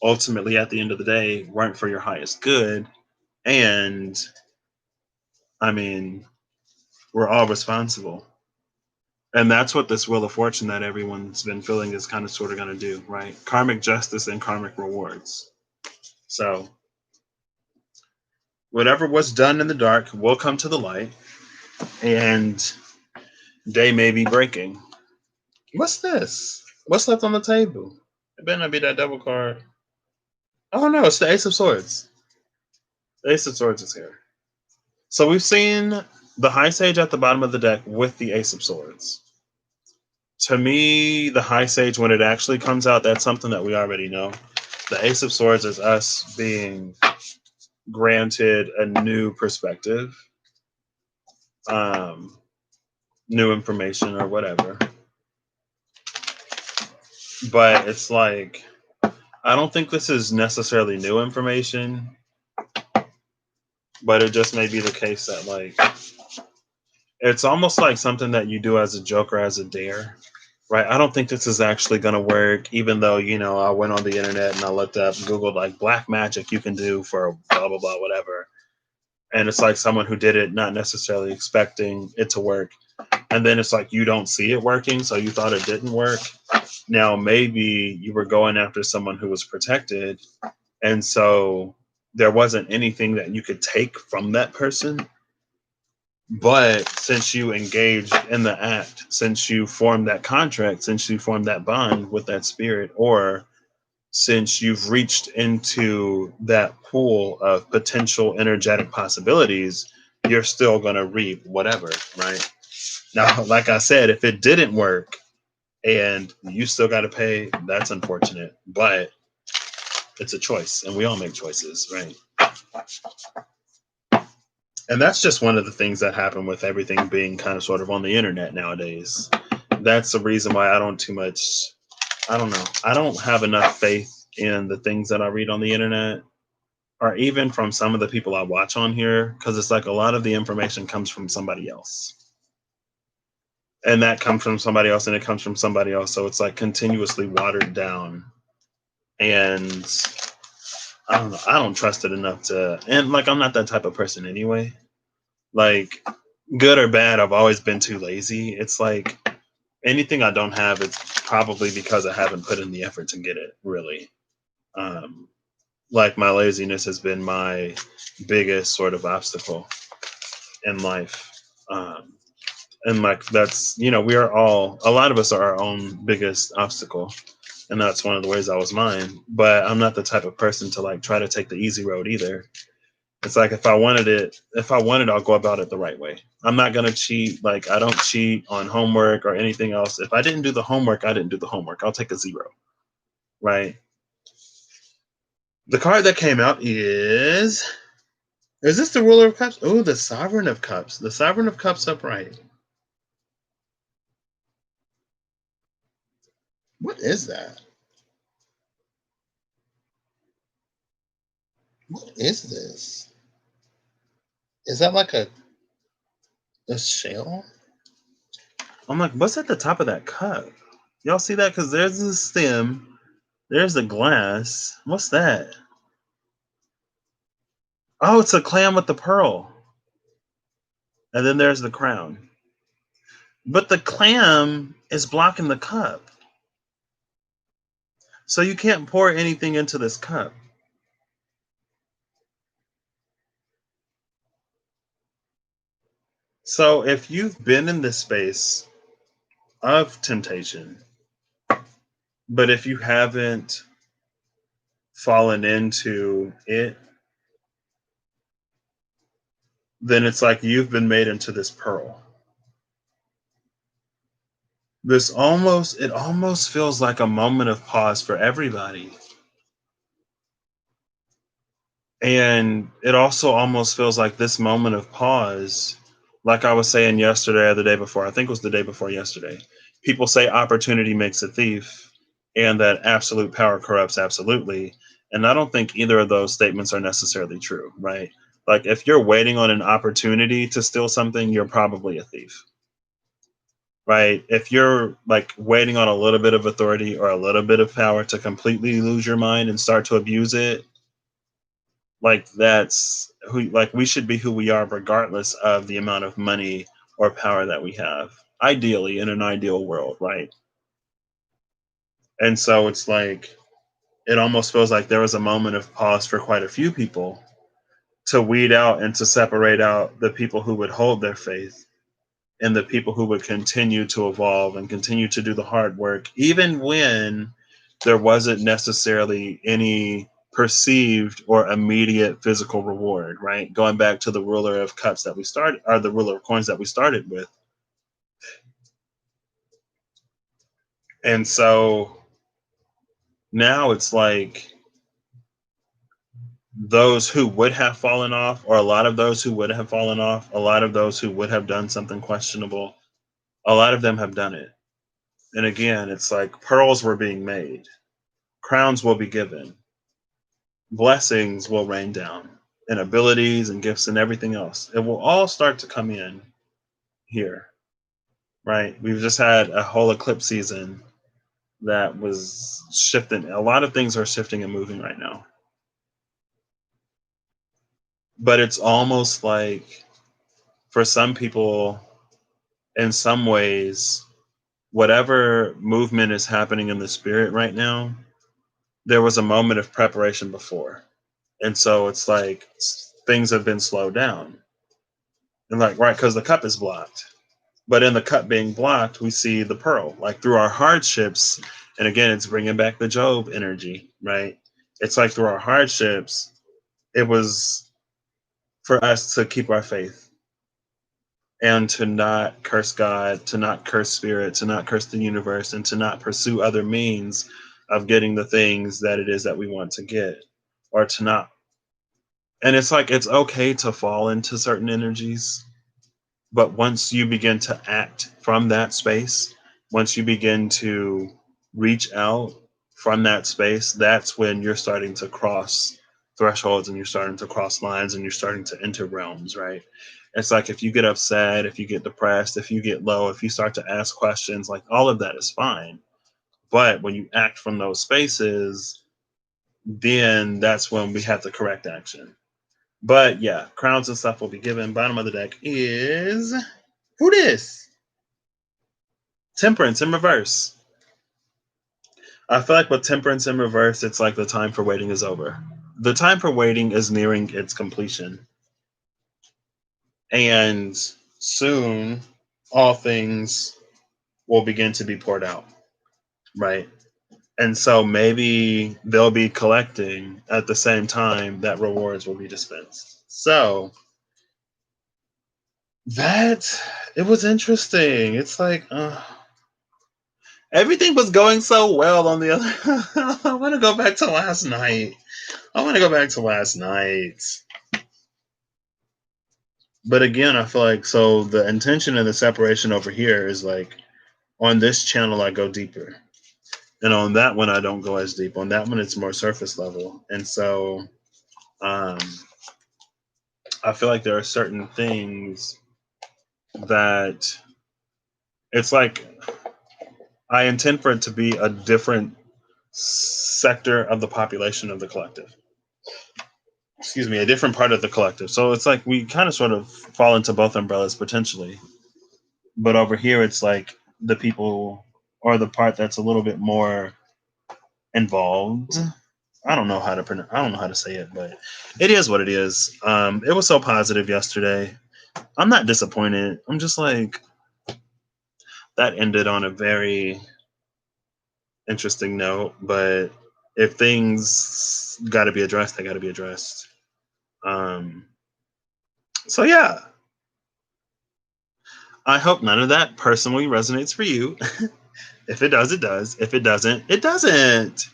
Speaker 1: ultimately, at the end of the day, weren't for your highest good. And I mean, we're all responsible. And that's what this Wheel of Fortune that everyone's been feeling is kind of sort of going to do, right? Karmic justice and karmic rewards. So, whatever was done in the dark will come to the light, and day may be breaking. What's this? What's left on the table? It better not be that double card. Oh no, it's the Ace of Swords. The Ace of Swords is here. So we've seen the High Sage at the bottom of the deck with the Ace of Swords. To me, the High Sage, when it actually comes out, that's something that we already know. The Ace of Swords is us being granted a new perspective, um, new information, or whatever. But it's like, I don't think this is necessarily new information, but it just may be the case that, like, it's almost like something that you do as a joke or as a dare, right? I don't think this is actually going to work, even though, I went on the internet and I looked up, Googled, like, black magic you can do for blah, blah, blah, whatever. And it's like someone who did it not necessarily expecting it to work. And then it's like you don't see it working, so you thought it didn't work. Now, maybe you were going after someone who was protected, and so there wasn't anything that you could take from that person. But since you engaged in the act, since you formed that contract, since you formed that bond with that spirit, or since you've reached into that pool of potential energetic possibilities, you're still going to reap whatever, right? Now, like I said, if it didn't work and you still got to pay, that's unfortunate, but it's a choice and we all make choices, right? And that's just one of the things that happen with everything being kind of sort of on the internet nowadays. That's the reason why I don't too much, I don't know, I don't have enough faith in the things that I read on the internet or even from some of the people I watch on here, because it's like a lot of the information comes from somebody else. And that comes from somebody else and it comes from somebody else. So it's like continuously watered down. And I don't know. I don't trust it enough to, and like, I'm not that type of person anyway. Like, good or bad, I've always been too lazy. It's like anything I don't have, it's probably because I haven't put in the effort to get it, really. Um, like, my laziness has been my biggest sort of obstacle in life. And like, that's, we are all, a lot of us are our own biggest obstacle. And that's one of the ways I was mine. But I'm not the type of person to like try to take the easy road either. It's like if I wanted it, I'll go about it the right way. I'm not gonna cheat. Like, I don't cheat on homework or anything else. If I didn't do the homework, I didn't do the homework. I'll take a 0. Right. The card that came out is this the Ruler of Cups? Oh, the Sovereign of Cups. The Sovereign of Cups upright. What is that? What is this? Is that like a shell? I'm like, what's at the top of that cup? Y'all see that? Because there's the stem, there's the glass. What's that? Oh, it's a clam with the pearl. And then there's the crown. But the clam is blocking the cup. So you can't pour anything into this cup. So if you've been in this space of temptation, but if you haven't fallen into it, then it's like you've been made into this pearl. It almost feels like a moment of pause for everybody. And it also almost feels like this moment of pause Like I was saying yesterday or the day before, I think it was the day before yesterday. People say opportunity makes a thief and that absolute power corrupts absolutely. And I don't think either of those statements are necessarily true, right? Like if you're waiting on an opportunity to steal something, you're probably a thief, right? If you're like waiting on a little bit of authority or a little bit of power to completely lose your mind and start to abuse it, like that's who, like we should be who we are regardless of the amount of money or power that we have, ideally in an ideal world, right? And so it's like it almost feels like there was a moment of pause for quite a few people to weed out and to separate out the people who would hold their faith and the people who would continue to evolve and continue to do the hard work, even when there wasn't necessarily any perceived or immediate physical reward, right? Going back to the ruler of cups that we started, or the ruler of coins that we started with. And so now it's like those who would have fallen off, or a lot of those who would have fallen off, a lot of those who would have done something questionable, a lot of them have done it. And again, it's like pearls were being made, crowns will be given, blessings will rain down, and abilities and gifts and everything else. It will all start to come in here, right? We've just had a whole eclipse season that was shifting. A lot of things are shifting and moving right now. But it's almost like for some people, in some ways, whatever movement is happening in the spirit right now, there was a moment of preparation before. And so it's like things have been slowed down. And like, right, because the cup is blocked. But in the cup being blocked, we see the pearl, like through our hardships. And again, it's bringing back the Job energy, right? It's like through our hardships, it was for us to keep our faith and to not curse God, to not curse spirit, to not curse the universe, and to not pursue other means of getting the things that it is that we want to get, or to not. And it's like it's okay to fall into certain energies, but once you begin to act from that space, once you begin to reach out from that space, that's when you're starting to cross thresholds and you're starting to cross lines and you're starting to enter realms, right? It's like if you get upset, if you get depressed, if you get low, if you start to ask questions, like all of that is fine. But when you act from those spaces, then that's when we have the correct action. But yeah, crowns and stuff will be given. Bottom of the deck is who this? Temperance in reverse. I feel like with temperance in reverse, it's like the time for waiting is over. The time for waiting is nearing its completion. And soon, all things will begin to be poured out, right? And so maybe they'll be collecting at the same time that rewards will be dispensed. So that it was interesting. It's like, everything was going so well on the other. I want to go back to last night. I want to go back to last night. But again, I feel like so the intention and the separation over here is like on this channel, I go deeper. And on that one, I don't go as deep. On that one, it's more surface level. And so um, I feel like there are certain things that it's like I intend for it to be a different sector of the population of the collective. Excuse me, a different part of the collective. So it's like we kind of sort of fall into both umbrellas potentially. But over here, it's like the people or the part that's a little bit more involved. I don't know how to pronounce. I don't know how to say it, but it is what it is. It was so positive yesterday. I'm not disappointed. I'm just like that ended on a very interesting note. But if things got to be addressed, they got to be addressed. Um, so yeah, I hope none of that personally resonates for you. If it does, it does. If it doesn't, it doesn't.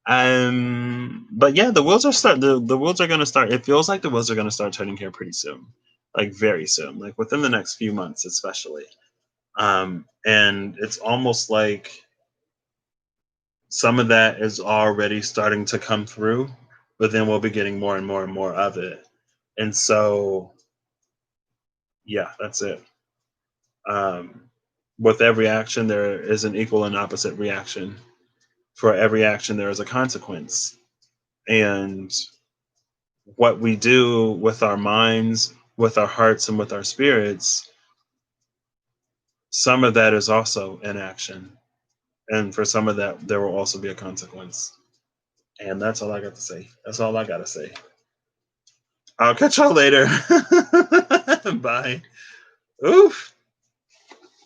Speaker 1: But yeah, the wheels are start. The wheels are going to start. It feels like the wheels are going to start turning here pretty soon. like very soon, like within the next few months, especially. And it's almost like some of that is already starting to come through, but then we'll be getting more and more and more of it. And so, yeah, that's it. Um, with every action, there is an equal and opposite reaction. For every action, there is a consequence. And what we do with our minds, with our hearts, and with our spirits, some of that is also an action. And for some of that, there will also be a consequence. And that's all I got to say. That's all I got to say. I'll catch y'all later. Bye. Oof.